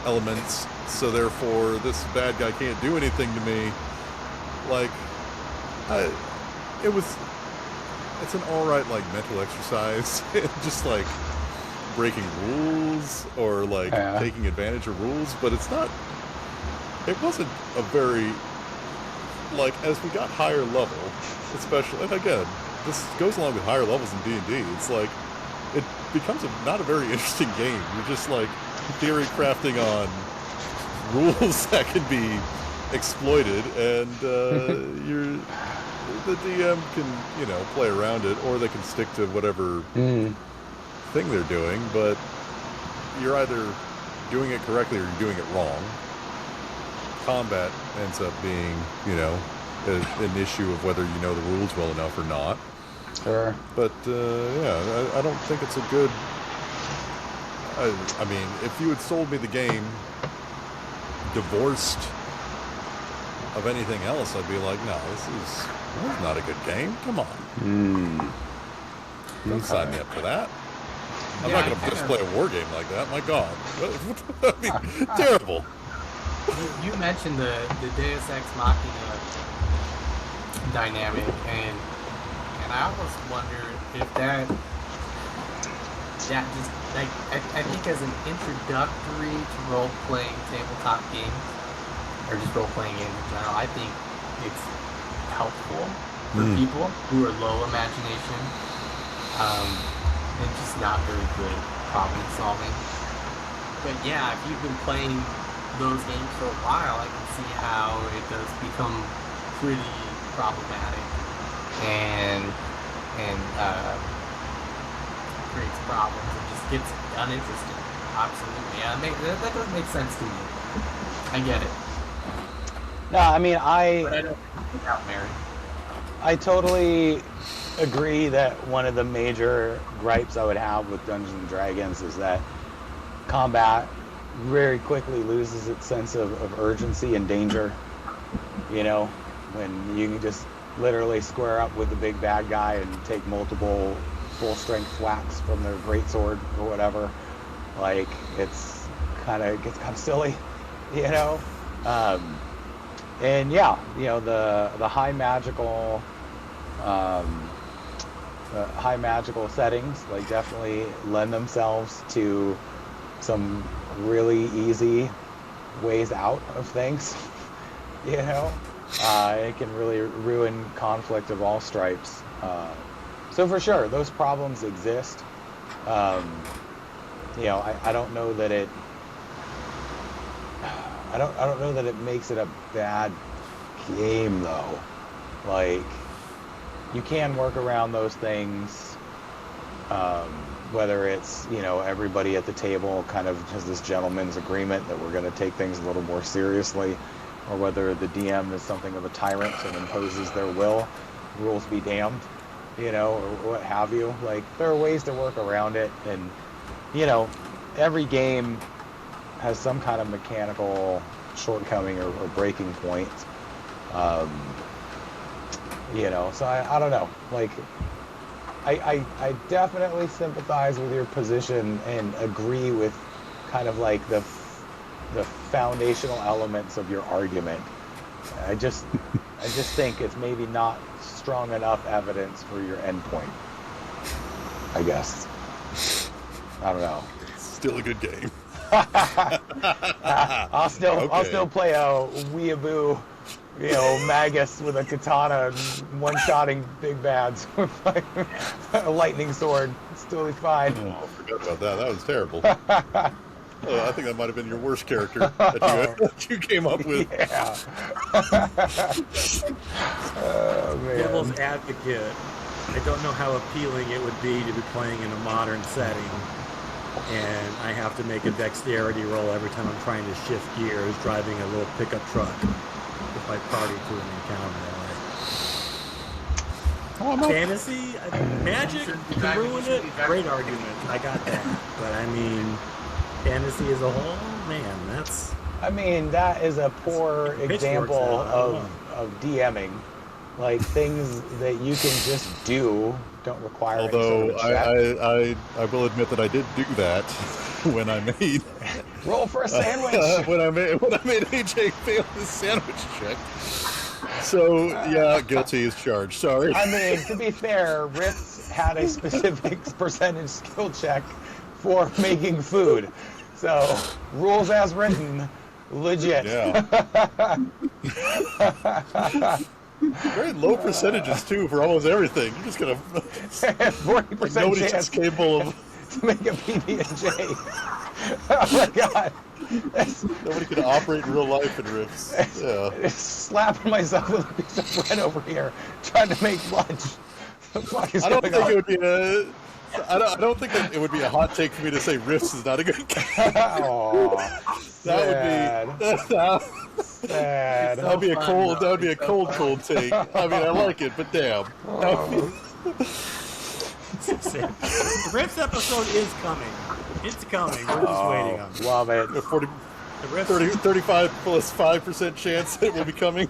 elements, so therefore this bad guy can't do anything to me. Like, it's an alright, like, mental exercise, just, like, breaking rules, or, like, taking advantage of rules, but it wasn't a very, like, as we got higher level, especially, and again, this goes along with higher levels in D&D, it's like, it becomes not a very interesting game. You're just, like, theory crafting on rules that can be exploited, and the DM can play around it, or they can stick to whatever thing they're doing, but you're either doing it correctly or you're doing it wrong. Combat ends up being an issue of whether you know the rules well enough or not. Sure. But I don't think it's a good... I mean, if you had sold me the game divorced of anything else, I'd be like, no, this is not a good game. Come on. Don't sign me up for that. I'm not going to just play a war game like that. My God. I mean, terrible. You mentioned the Deus Ex Machina dynamic, and I almost wonder if that just, like, I think as an introductory to role-playing tabletop games, or just role-playing games in general, I think it's helpful for people who are low imagination and just not very good at problem solving. But yeah, if you've been playing those games for a while, I can see how it does become pretty problematic and creates problems and just gets uninteresting. Absolutely, yeah, that does make sense to me. I get it. No, I mean, But I don't think out Mary. I totally agree that one of the major gripes I would have with Dungeons and Dragons is that combat very quickly loses its sense of urgency and danger. When you can just literally square up with the big bad guy and take multiple full-strength whacks from their greatsword or whatever, like, gets kind of silly, And yeah, the high magical settings like definitely lend themselves to some really easy ways out of things. It can really ruin conflict of all stripes. So for sure, those problems exist. I don't know that it. I don't know that it makes it a bad game though. Like, you can work around those things. Whether it's everybody at the table kind of has this gentleman's agreement that we're going to take things a little more seriously, or whether the DM is something of a tyrant and imposes their will, rules be damned, or what have you. Like, there are ways to work around it, and every game has some kind of mechanical shortcoming or breaking point. So I don't know. Like, I definitely sympathize with your position and agree with kind of like the foundational elements of your argument. I just think it's maybe not strong enough evidence for your endpoint, I guess. I don't know. Still a good game. I'll still play a weeaboo, magus with a katana and one-shotting big bads with a lightning sword. It's totally fine. Oh, I forgot about that. That was terrible. I think that might have been your worst character that you came up with. Yeah. Oh, man. Devil's advocate. I don't know how appealing it would be to be playing in a modern setting, and I have to make a dexterity roll every time I'm trying to shift gears, driving a little pickup truck with my party to an encounter. Fantasy, magic, can ruin it. Great argument. I got that. But I mean, fantasy as a whole, man, that's. I mean, that is a poor example of DMing. Like, things that you can just do don't require. Although I will admit that I did do that when I made roll for a sandwich. when I made AJ fail his sandwich check. So yeah, guilty as charged. Sorry. I mean, to be fair, Ritz had a specific percentage skill check for making food. So rules as written, legit. Yeah. Very low percentages too for almost everything. You're just gonna 40% nobody's chance capable of to make a PB&J. Oh my god! Nobody can operate in real life in Rifts. Yeah. Slapping myself with a piece of bread over here, trying to make lunch. The fuck is I don't going think on? it would be a. I don't think that it would be a hot take for me to say Rifts is not a good game. That would be. Sad. That would be a cold. That would be a cold take. I mean, I like it, but damn. The Rift episode is coming. It's coming. We're just waiting on it. Love it. 35 plus 5% chance it will be coming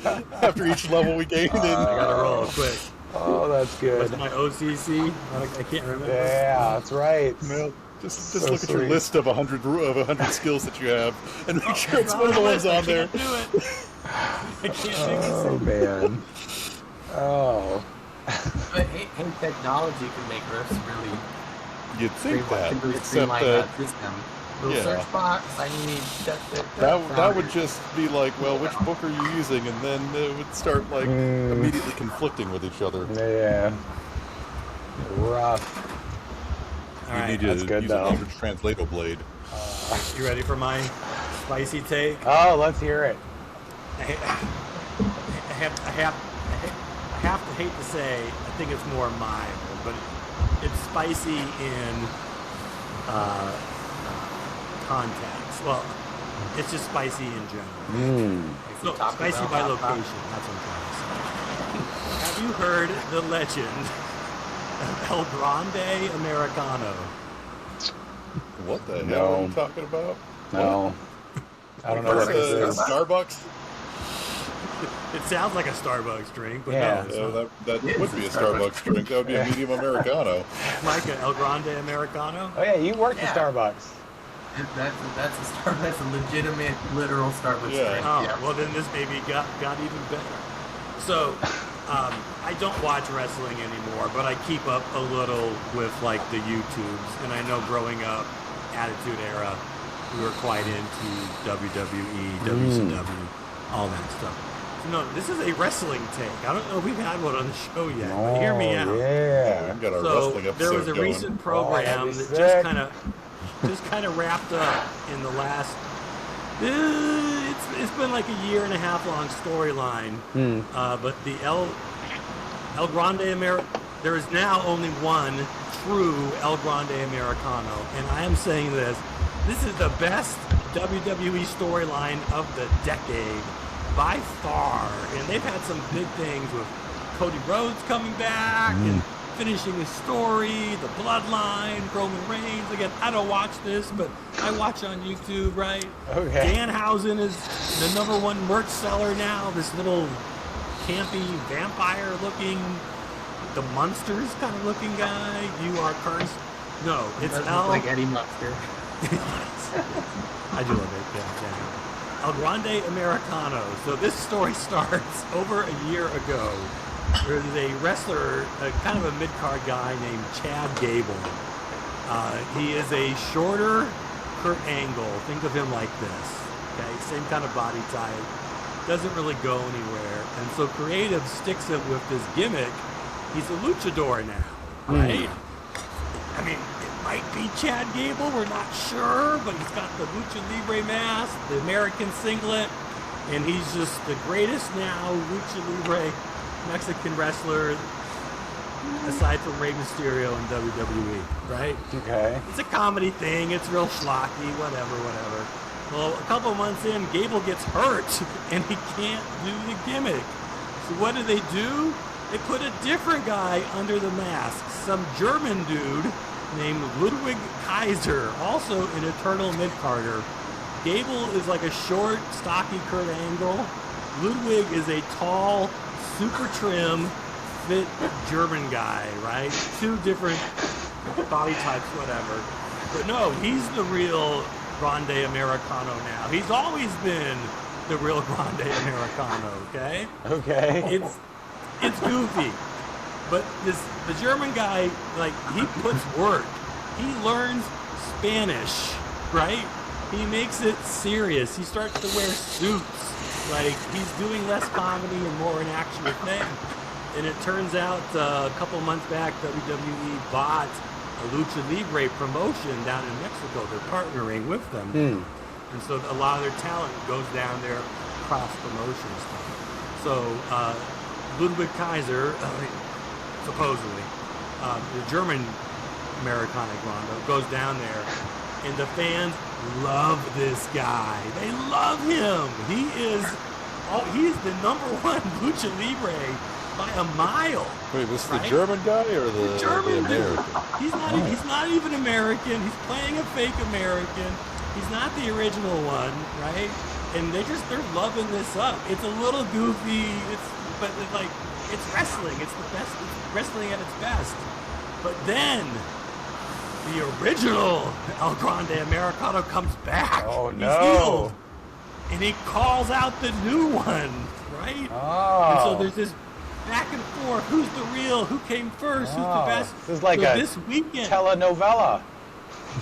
after each level we gain. I gotta roll quick. Oh, that's good. What's my OCC? I can't remember. Yeah, that's right. No, just look at your list of 100 skills that you have and make sure it's one of the ones on there. I can't do it. Oh man. Oh. But hey, technology can make Rifts really. You'd think that, really except streamline that system. Little search box. I need that would just be like, well, which book are you using, and then it would start like immediately conflicting with each other. Yeah. Rough. All right, you need that's to good, use though. an English translator blade. You ready for my spicy take? Oh, let's hear it. I have to hate to say, I think it's more mild, but it's spicy in context. Well, it's just spicy in general. So, spicy by location, that's what I'm trying to say. Have you heard the legend of El Grande Americano? What the hell No. are you talking about? No. I don't know what this is. Starbucks? It sounds like a Starbucks drink, but Yeah. no, it's Yeah, not. that would be a Starbucks drink. That would be a medium Americano. Micah, El Grande Americano? Oh yeah, you worked at Starbucks. That's a legitimate, literal Starbucks drink. Oh, Yeah. well then this maybe got even better. So, I don't watch wrestling anymore, but I keep up a little with like the YouTubes, and I know growing up, Attitude Era, we were quite into WWE, WCW, all that stuff. So no, this is a wrestling take. I don't know if we've had one on the show yet, but hear me out. Yeah, we got our wrestling episode there was a going. recent program that just kind of wrapped up in the last. It's been like a year and a half long storyline, but the El Grande there is now only one true El Grande Americano, and I am saying this is the best WWE storyline of the decade by far, and they've had some big things with Cody Rhodes coming back and finishing his story, the Bloodline, Roman Reigns. Again, I don't watch this, but I watch on YouTube, right? Okay. Danhausen is the #1 merch seller now. This little campy vampire-looking, the Munsters kind of looking guy. You are cursed. No, it's like Eddie Munster. I do love it. Yeah. El Grande Americano. So this story starts over a year ago. There's a wrestler, kind of a mid-card guy named Chad Gable. He is a shorter Kurt Angle. Think of him like this. Okay, same kind of body type. Doesn't really go anywhere. And so creative sticks him with this gimmick. He's a luchador now, right? I mean, it might be Chad Gable. We're not sure, but he's got the Lucha Libre mask, the American singlet, and he's just the greatest now Lucha Libre Mexican wrestler aside from Rey Mysterio in WWE, right? Okay. It's a comedy thing. It's real schlocky, whatever. Well, a couple months in, Gable gets hurt, and he can't do the gimmick. So what do? They put a different guy under the mask, some German dude named Ludwig Kaiser, also an eternal mid-carder. Gable is like a short, stocky Kurt Angle. Ludwig is a tall, super trim, fit German guy, right? Two different body types, whatever. But no, he's the real Grande Americano now. He's always been the real Grande Americano, okay? Okay. It's goofy. But the German guy, like, he puts work. He learns Spanish, right? He makes it serious. He starts to wear suits. Like, he's doing less comedy and more an actual thing. And it turns out a couple months back, WWE bought a Lucha Libre promotion down in Mexico. They're partnering with them. And so a lot of their talent goes down there, cross-promotion stuff. So Ludwig Kaiser, supposedly, the German Americana Grande, goes down there. And the fans love this guy. They love him. He's the #1 Lucha Libre by a mile. Wait, was this right? the German guy or the German American? dude. He's not even American. He's playing a fake American. He's not the original one, right? And they're loving this up. It's a little goofy. But it's wrestling. It's the best. It's wrestling at its best. But then the original El Grande Americano comes back. Oh, He's no. healed. And he calls out the new one, right? Oh. And so there's this back and forth. Who's the real? Who came first? Who's the best? This is like this weekend. telenovela.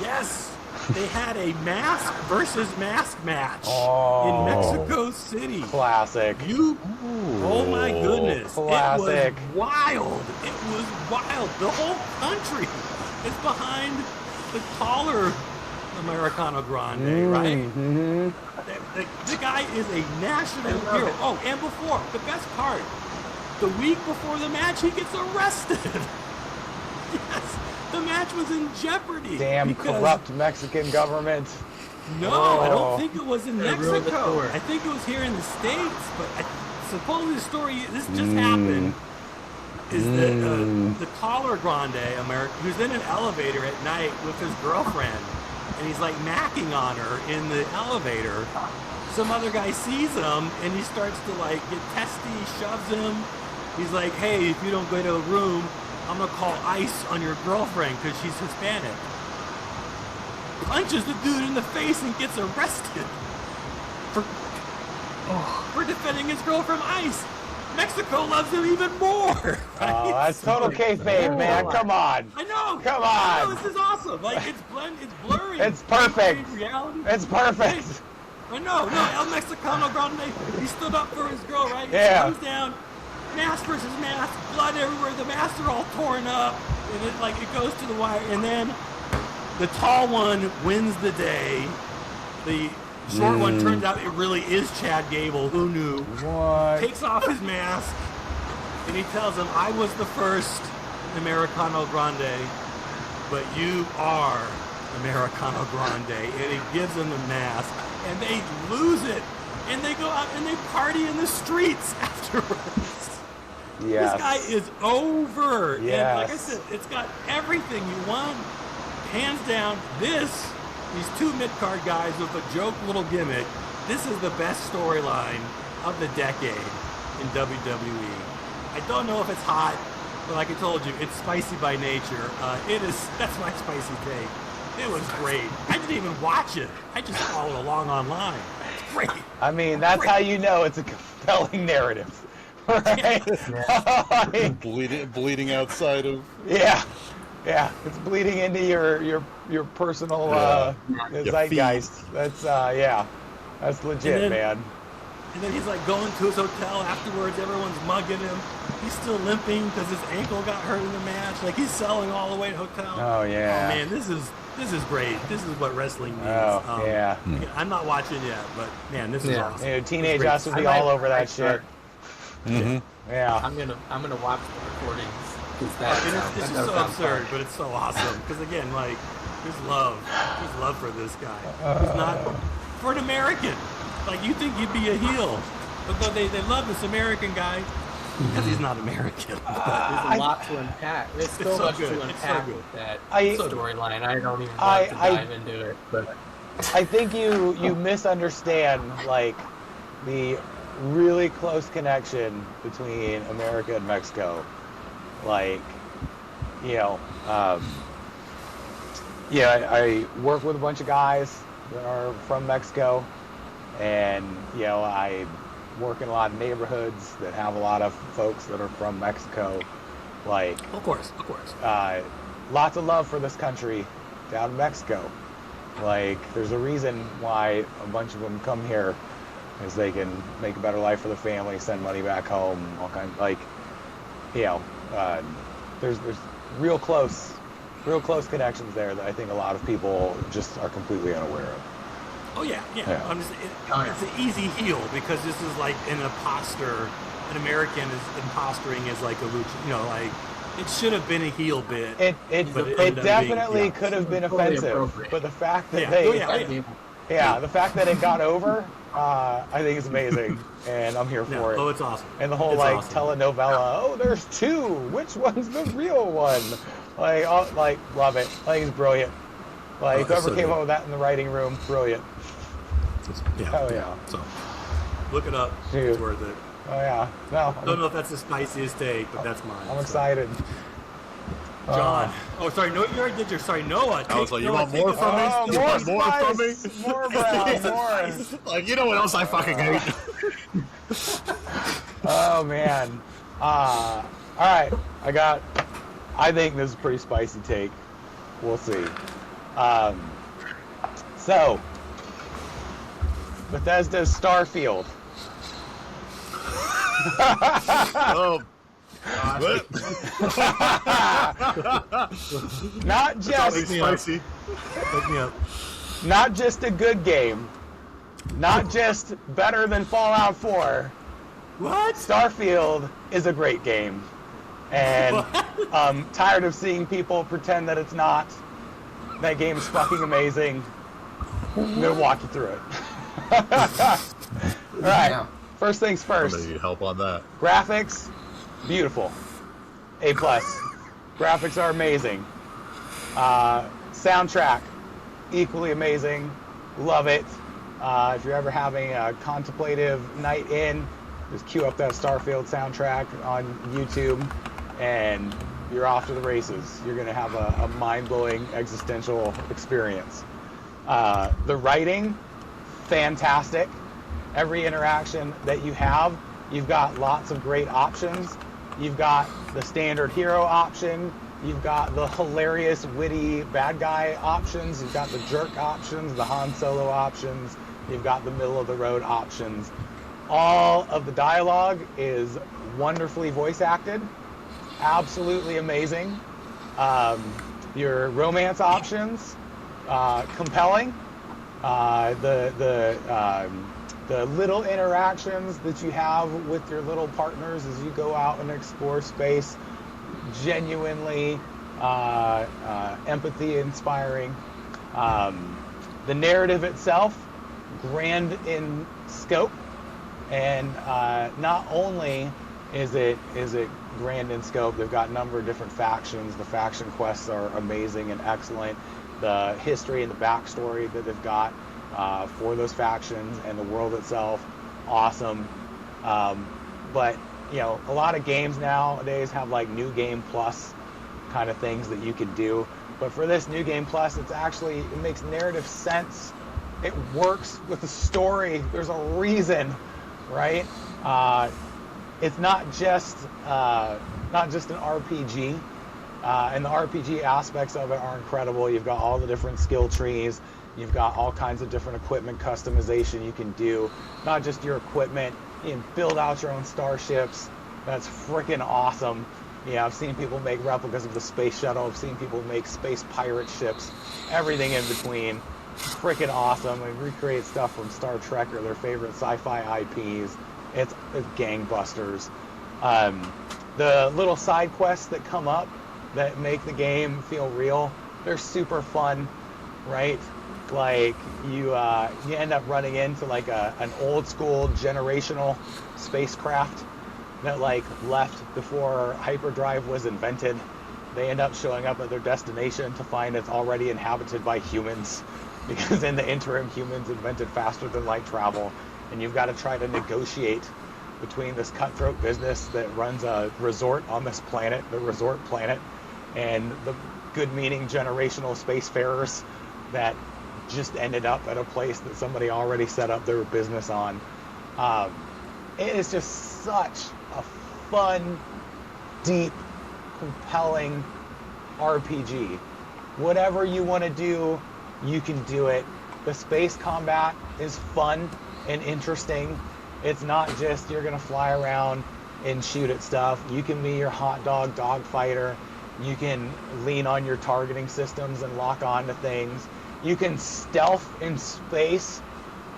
Yes. They had a mask versus mask match in Oh. Mexico City. Classic. Oh my goodness. Classic. It was wild. It was wild. The whole country is behind the taller Americano Grande, right? Mm-hmm. The guy is a national hero. Oh, and before, the best part, the week before the match, he gets arrested. Yes, the match was in jeopardy. Damn because- corrupt Mexican government. No, I Oh. don't think it was in They ruined the Mexico. tour. I think it was here in the States, but supposedly the story, this just happened, is that the taller Grande American, who's in an elevator at night with his girlfriend, and he's like macking on her in the elevator. Some other guy sees him, and he starts to like get testy, shoves him. He's like, hey, if you don't go to a room, I'm gonna call ICE on your girlfriend because she's Hispanic. punches the dude in the face and gets arrested for defending his girl from ICE. Mexico loves him even more. Right? Oh, that's total kayfabe, man. Come on. I know. Come on. I know, this is awesome. Like, it's blurring. It's perfect. Reality. It's perfect. I know. No, El Mexicano Grande, he stood up for his girl, right? Yeah. He comes down, mask versus mask, blood everywhere. The masks are all torn up, and it goes to the wire. And then the tall one wins the day. The short one turns out it really is Chad Gable. Who knew? What? Takes off his mask, and he tells him, "I was the first Americano Grande, but you are Americano Grande." And he gives him the mask, and they lose it, and they go out and they party in the streets afterwards. Yes. This guy is over. Yes. And like I said, it's got everything you want. Hands down, these two mid-card guys with a joke little gimmick, this is the best storyline of the decade in WWE. I don't know if it's hot, but like I told you, it's spicy by nature. That's my spicy take. It was great. I didn't even watch it. I just followed along online. It's great. I mean, that's how you know it's a compelling narrative. Right? Yeah. bleeding outside of. Yeah. Yeah, it's bleeding into your personal zeitgeist. That's that's legit, man. And then he's like going to his hotel afterwards. Everyone's mugging him. He's still limping because his ankle got hurt in the match. Like he's selling all the way to hotel. Oh yeah. Oh man, this is great. This is what wrestling means. Oh yeah. I'm not watching yet, but man, this is awesome. You know, teenage us would be all over that shit. Mm-hmm. Yeah. I'm gonna watch the recordings. It's just so absurd, but it's so awesome. Because again, like, there's love for this guy. He's not for an American. Like you think you'd be a heel, but though they love this American guy because he's not American. There's a lot to unpack. There's so much to unpack with that storyline. I don't even want to dive into it, but I think you misunderstand like the really close connection between America and Mexico. Like, I work with a bunch of guys that are from Mexico, and I work in a lot of neighborhoods that have a lot of folks that are from Mexico. Like, of course. Lots of love for this country down in Mexico. Like, there's a reason why a bunch of them come here, is they can make a better life for the family, send money back home, all kinds there's real close connections there that I think a lot of people just are completely unaware of. Oh yeah. It's an easy heel because this is like an imposter. An American is impostoring as like a lucha. Like it should have been a heel bit. It definitely could have been offensive, but the fact that the fact that it got over, I think is amazing, and I'm here for it. Oh, it's awesome. And the whole awesome. Telenovela. Oh, there's two. Which one's the real one? Love it. I think it's brilliant. Whoever came up with that in the writing room, brilliant. Oh yeah. So look it up. Dude. It's worth it. Oh yeah. No. Don't know if that's the spiciest take, but that's mine. I'm excited. John. Sorry. No, you already did your. Sorry, Noah. I was like, you want more from me? You want more from me? More, Brown. More. Like, you know what else I fucking hate? Oh man. All right. I think this is a pretty spicy take. We'll see. So, Bethesda's Starfield. Oh. Not just spicy. Hook me up. Not just a good game. Not just better than Fallout 4. What? Starfield is a great game. And I'm tired of seeing people pretend that it's not. That game is fucking amazing. I'm gonna walk you through it. All right. Yeah. First things first. I need help on that. Graphics, beautiful. A+. Graphics are amazing. Soundtrack, equally amazing. Love it. If you're ever having a contemplative night in, just cue up that Starfield soundtrack on YouTube, and you're off to the races. You're gonna have a mind-blowing existential experience. The writing, fantastic. Every interaction that you have, you've got lots of great options. You've got the standard hero option. You've got the hilarious, witty bad guy options. You've got the jerk options, the Han Solo options. You've got the middle of the road options. All of the dialogue is wonderfully voice acted. Absolutely amazing. Your romance options, compelling. The little interactions that you have with your little partners as you go out and explore space, genuinely empathy inspiring. The narrative itself, grand in scope, and not only is it grand in scope, they've got a number of different factions. The faction quests are amazing and excellent. The history and the backstory that they've got for those factions and the world itself, awesome. But you know, a lot of games nowadays have like New Game Plus kind of things that you can do. But for this New Game Plus, it makes narrative sense. It works with the story. There's a reason, right? It's not just an RPG, and the RPG aspects of it are incredible. You've got all the different skill trees. You've got all kinds of different equipment customization you can do. Not just your equipment. You can build out your own starships. That's freaking awesome. Yeah, I've seen people make replicas of the space shuttle. I've seen people make space pirate ships. Everything in between. Freaking awesome. And recreate stuff from Star Trek or their favorite sci-fi IPs. It's gangbusters. The little side quests that come up that make the game feel real, they're super fun, right? Like you end up running into like an old school generational spacecraft that like left before hyperdrive was invented. They end up showing up at their destination to find it's already inhabited by humans, because in the interim humans invented faster than light travel, and you've got to try to negotiate between this cutthroat business that runs a resort on this planet, the resort planet, and the good-meaning generational spacefarers that just ended up at a place that somebody already set up their business on. It is just such a fun, deep, compelling RPG. Whatever you want to do, you can do it. The space combat is fun and interesting. It's not just you're gonna fly around and shoot at stuff. You can be your hot dog fighter. You can lean on your targeting systems and lock on to things. You can stealth in space,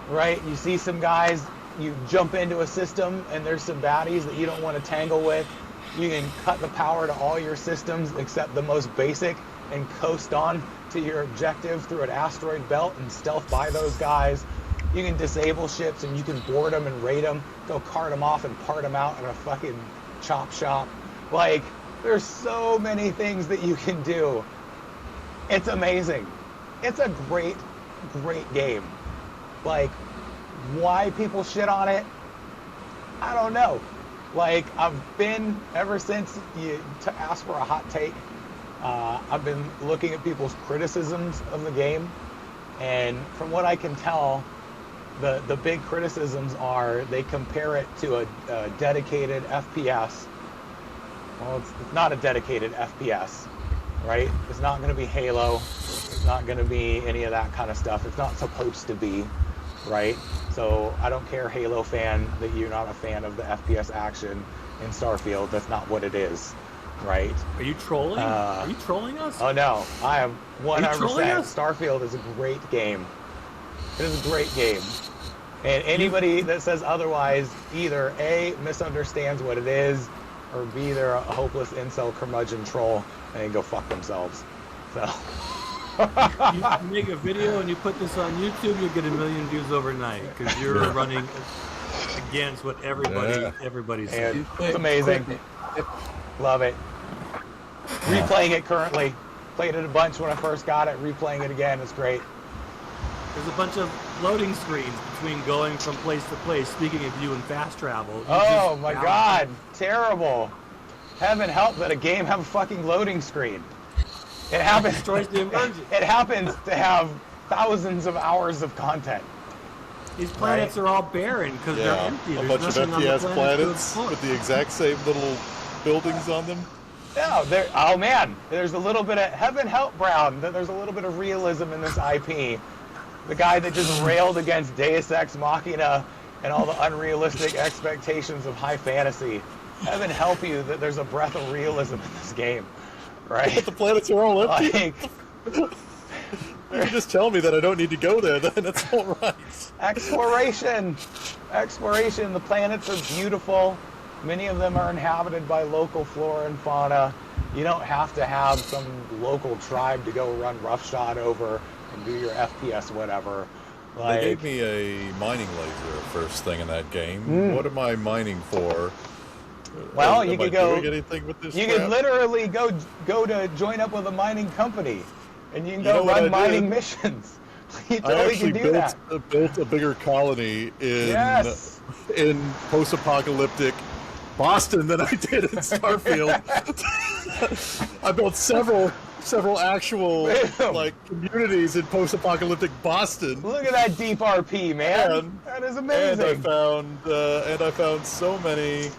right? You see some guys, you jump into a system and there's some baddies that you don't want to tangle with. You can cut the power to all your systems except the most basic and coast on to your objective through an asteroid belt and stealth by those guys. You can disable ships and you can board them and raid them, go cart them off and part them out in a fucking chop shop. Like, there's so many things that you can do. It's amazing. It's a great, great game. Like, why people shit on it, I don't know. Like, I've been, ever since you asked for a hot take, I've been looking at people's criticisms of the game, and from what I can tell, the big criticisms are they compare it to a dedicated FPS. Well, it's not a dedicated FPS, right? It's not going to be Halo. It's not going to be any of that kind of stuff. It's not supposed to be, right? So I don't care, Halo fan, that you're not a fan of the FPS action in Starfield. That's not what it is, right? Are you trolling? Are you trolling us? Oh no, I am 100%. us? Starfield is a great game. It is a great game. And anybody that says otherwise either A, misunderstands what it is, or B, they're a hopeless incel curmudgeon troll and they go fuck themselves. So You make a video and you put this on YouTube, you'll get 1 million views overnight because you're running against what everybody's saying. It's amazing. Love it. Replaying it currently. Played it a bunch when I first got it. Replaying it again. It's great. There's a bunch of loading screens between going from place to place. Speaking of you and fast travel. Oh my God. Terrible. Heaven help that a game have a fucking loading screen. It happens. Destroys the immersion. It happens to have thousands of hours of content. These planets are all barren because they're empty. A There's bunch of nothing on the empty-ass planet to planets explore. with the exact same little buildings on them. Yeah, oh man, there's a little bit of, heaven help Brown, that there's a little bit of realism in this IP. The guy that just railed against Deus Ex Machina and all the unrealistic expectations of high fantasy. Heaven help you that there's a breath of realism in this game, right? But the planets are all empty. Like, You can just tell me that I don't need to go there, then it's all right. exploration. The planets are beautiful. Many of them are inhabited by local flora and fauna. You don't have to have some local tribe to go run roughshod over and do your FPS whatever. Like, They gave me a mining laser first thing in that game. What am I mining for? well, Am you I could go. doing anything with this You crap? could literally go to join up with a mining company, and you can You know go what I run mining did? missions. You I totally actually can do that. built a bigger colony in Yes. post-apocalyptic Boston than I did in Starfield. I built several actual Damn. like communities in post-apocalyptic Boston. Look at that deep RP, man. And- That is And I amazing. found so many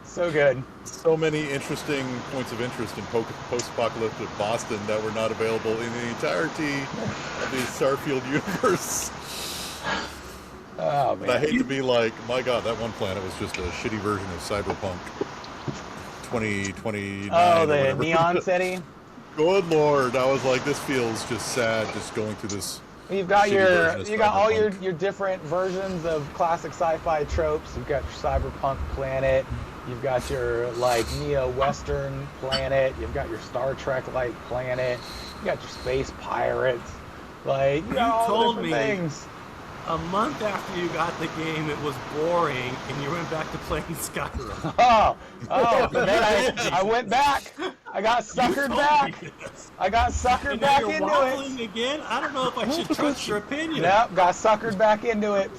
So good. interesting points of interest in post-apocalyptic Boston that were not available in the entirety of the Starfield universe. Oh And I man. hate to be like, my God, that one planet was just a shitty version of Cyberpunk 2029. Oh, or the whatever. Neon City. Good Lord, I was like, this feels just sad, just going through this. You've got Shitty version of you got all your Cyberpunk. different versions of classic sci-fi tropes. You've got your cyberpunk planet. You've got your like neo-western planet. You've got your Star Trek-like planet. You got your space pirates. Like you got You all told the me different things. a month after you got the game, it was boring, and you went back to playing Skyrim. Oh, but then I went back. I got suckered back. I got suckered And now back you're into waffling it. again? I don't know if I should trust your opinion. Yep, got suckered back into it.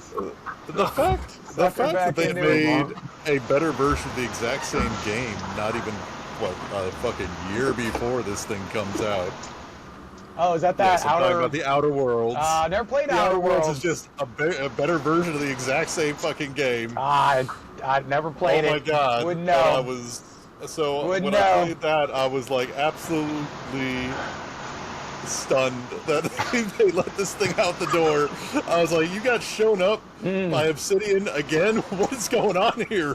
The fact Sucker that back they into made it, a better version of the exact same game, not even a fucking year before this thing comes out. Oh, is that Yes, I'm talking Outer? about the Outer Worlds. Never played The Outer Worlds. is just a better version of the exact same fucking game. I never played Oh my it. God! Wouldn't And I know. was so Wouldn't when I know. played that, I was like absolutely stunned that they let this thing out the door. I was like, "You got shown up by Obsidian again? What is going on here?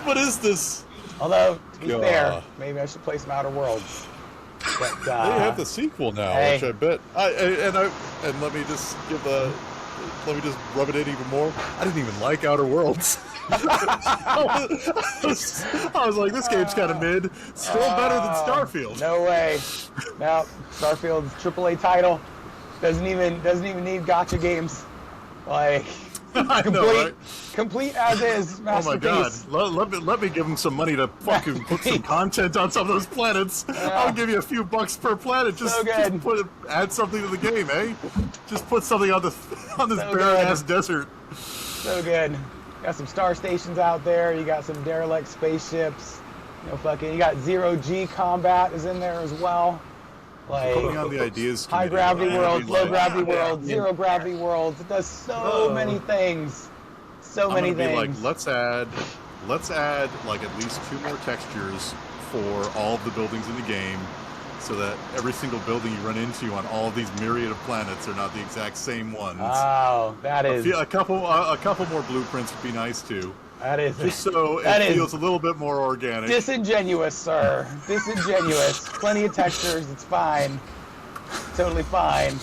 what is this?" Although, to be Yeah. fair, maybe I should play some Outer Worlds. But They have the sequel now, hey. which I bet. And let me just rub it in even more. I didn't even like Outer Worlds. I was like, this game's kind of mid. Still better than Starfield. No way. No, Starfield's AAA title doesn't even need gotcha games. Like I complete, know, right? complete as is Oh my masterpiece. God! Let me give them some money to fucking put some content on some of those planets. I'll give you a few bucks per planet. Just, So good. add something to the game, eh? Just put something on this So barren ass desert. So good. Got some star stations out there. You got some derelict spaceships. You got zero-G combat is in there as well. Like Putting on the ideas. high committee, gravity right? worlds, I'd be low like, gravity "Ah, worlds, zero gravity worlds. It does so many things. So I'm many gonna be things. like, let's add like at least 2 more textures for all of the buildings in the game, so that every single building you run into on all of these myriad of planets are not the exact same ones. Oh, that is A couple more blueprints would be nice too, that is just so That it is feels a little bit more organic. disingenuous, sir. Disingenuous. Plenty of textures. It's fine. Totally fine.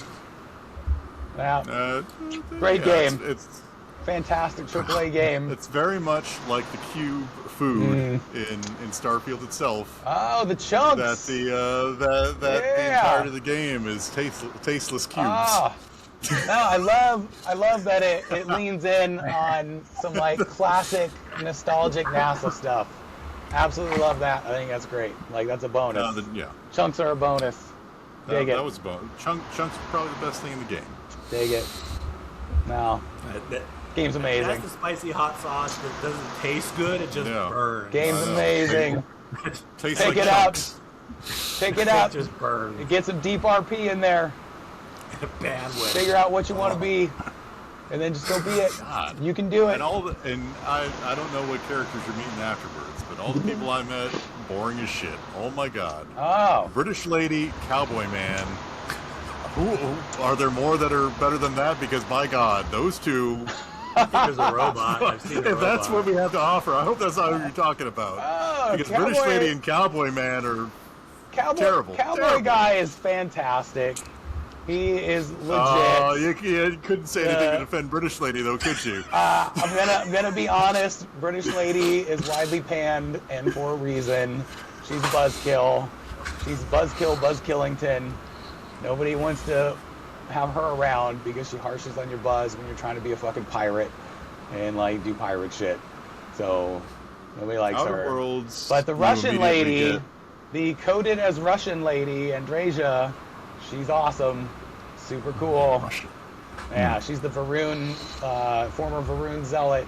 Wow. Great game. It's Fantastic AAA game. it's very much like the cube food in Starfield itself. Oh, the chunks. That the the Yeah. entirety of the game is tasteless cubes. Ah. No, I love that it leans in on some like classic nostalgic NASA stuff. Absolutely love that. I think that's great. Like that's a bonus. Yeah, Chunks are a bonus. Dig it. that was Chunks were probably the best thing in the game. Dig it. No, game's amazing. That's the spicy hot sauce that doesn't taste good. It just Yeah. burns. Game's I know. amazing. Tastes Pick like it up. Chunks. Pick it It up. just burns. Get some deep RP in there. In a bad way. Figure out what you want to be, and then just go be it. God. You can do it. And I don't know what characters you're meeting afterwards, but all the people I met, boring as shit. Oh my God. Oh. British lady, cowboy man. Who are there more that are better than that? Because my God, those two. I think there's a robot. I've seen a If robot. that's what we have to offer, I hope that's not what you're talking about. Oh, Because British lady and cowboy man are terrible. Cowboy guy is fantastic. He is legit. Oh, you couldn't say anything to defend British lady, though, could you? I'm gonna be honest. British lady is widely panned, and for a reason. She's a buzzkill. She's buzzkill, Buzzkillington. Nobody wants to have her around because she harshes on your buzz when you're trying to be a fucking pirate and like do pirate shit. So nobody likes Outer her. Worlds, But the you Russian immediately lady, get- the coded as Russian lady, Andreja, she's awesome. Super cool. Russian. Yeah, she's the Varun, former Varun zealot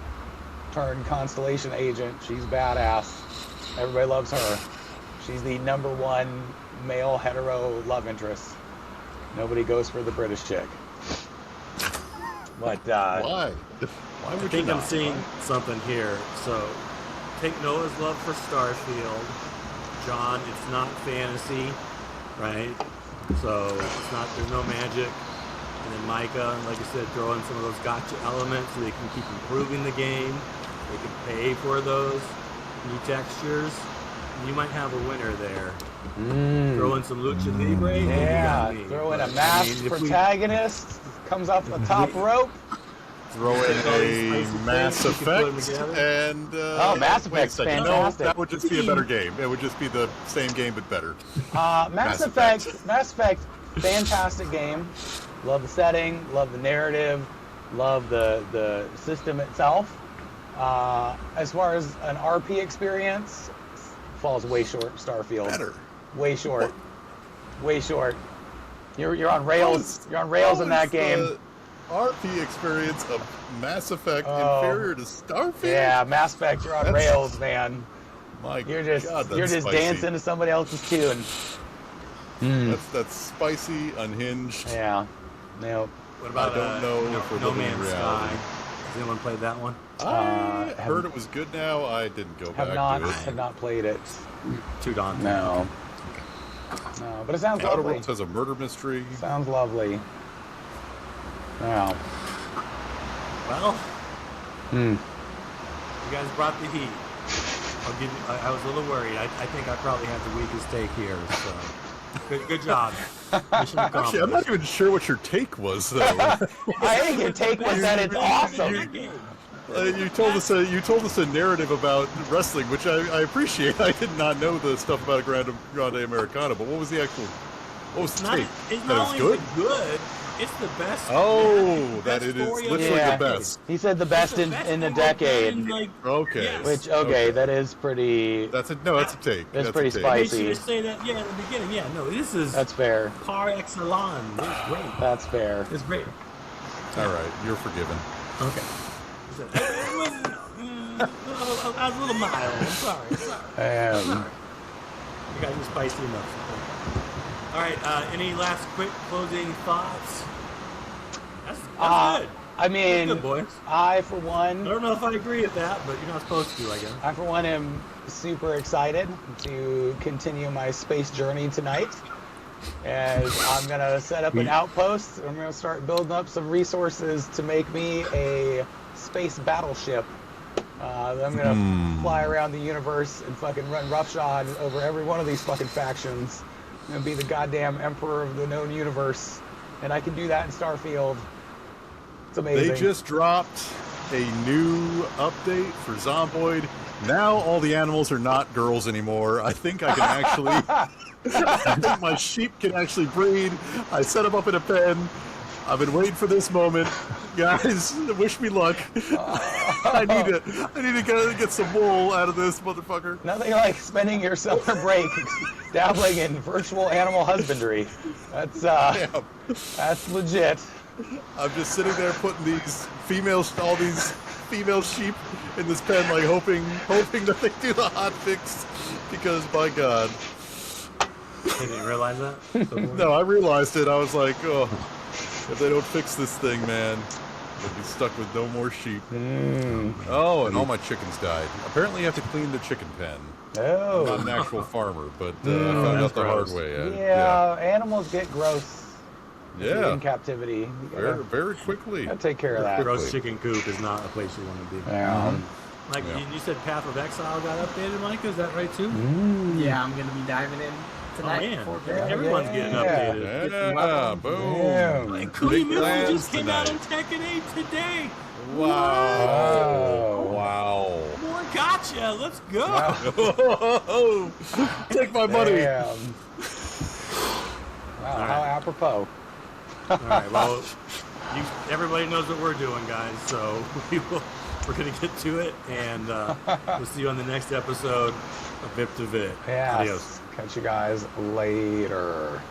turned Constellation agent. She's badass. Everybody loves her. She's the #1 male hetero love interest. Nobody goes for the British chick. But Why? Why I would think you I'm not? seeing something here. So, take Noah's love for Starfield. John, it's not fantasy, right? So it's not. There's no magic. And then Micah, like I said, throw in some of those gotcha elements so they can keep improving the game. They can pay for those new textures. You might have a winner there. Throw in some Lucha Libre. and you yeah, got me. throw in a But, I masked mean, if we- protagonist, comes off the top rope. Throw in a Mass things, we can put 'em Effect together. and Oh, Mass wait a Effect's second. fantastic. No, that would just be a better game. It would just be the same game but better. Mass Effect, fantastic game. Love the setting, love the narrative, love the system itself. As far as an RP experience, falls way short. Starfield, Better. way short, way short. You're on rails. You're on rails in that game. The RP experience of Mass Effect Oh. inferior to Starfield? Yeah, Mass Effect. You're on That's- rails, man. My You're just God, that's you're just spicy. dancing to somebody else's tune. That's spicy, unhinged. Yeah. No. What about I don't know if we're No living in Man's reality. Sky? Has anyone played that one? I heard it was good now. I didn't go Have back not to it. have not played it. Too daunting. No. No, but it sounds Outer lovely. Worlds has a murder mystery. Sounds lovely. Wow. Well, Hmm. you guys brought the heat. I'll give you, I was a little worried. I think I probably had the weakest take here. So, good job. Mission Actually, I'm accomplished. not even sure what your take was, though. I think your take was that it's awesome. You told us a narrative about wrestling, which I appreciate. I did not know the stuff about Grande Americana, but what was the actual? What was It's the not, take? it's That not it was only good? is it good, it's the best. Oh, best that it is story of literally Yeah. the best. He said the best in the decade. Like, Okay. Yes. Which okay, that is pretty. That's a no. That's a take. That's a pretty take. makes spicy. you just say that, yeah, in the beginning. Yeah, no, this is That's fair. par excellence. It's great. That's fair. It's great. All right, you're forgiven. Okay. It was, I was a little mild. I'm sorry. You guys are spicy enough. All right. Any last quick closing thoughts? That's good. I That's mean, good, boys. I for I one, don't know if I agree with that, but you're not supposed to, I guess. I for one am super excited to continue my space journey tonight. As I'm gonna set up an outpost. I'm gonna start building up some resources to make me a space battleship. I'm gonna fly around the universe and fucking run roughshod over every one of these fucking factions. I'm gonna be the goddamn emperor of the known universe, and I can do that in Starfield. It's amazing. They just dropped a new update for Zomboid. Now all the animals are not girls anymore. I think I can actually. I think my sheep can actually breed. I set them up in a pen. I've been waiting for this moment, guys. Wish me luck. I need to get some wool out of this motherfucker. Nothing like spending your summer break dabbling in virtual animal husbandry. That's that's legit. I'm just sitting there putting all these female sheep in this pen, like hoping that they do the hot fix. Because by God, You didn't realize that? no, I realized it. I was like, oh, If they don't fix this thing, man, we'll be stuck with no more sheep. Oh, and all my chickens died. Apparently, you have to clean the chicken pen. Oh. I'm not an actual farmer, but I found out the hard way. Yeah, animals get gross. Yeah. In captivity. Very quickly. Gotta take care of that. Gross chicken coop is not a place you want to be. Yeah. Like you said, Path of Exile got updated, Micah. Is that right too? Yeah, I'm gonna be diving in tonight. Everyone's getting updated. Yeah, boom. Damn. Like Cody Big Miller plans just came out on tonight. Tekken 8 today. Wow. Wow. More gotcha. Let's go. Take my money. Damn. Wow, how apropos. All right. Well, everybody knows what we're doing, guys. So we're gonna get to it, and we'll see you on the next episode of Vip to Vip. Yeah. Adios. Catch you guys later.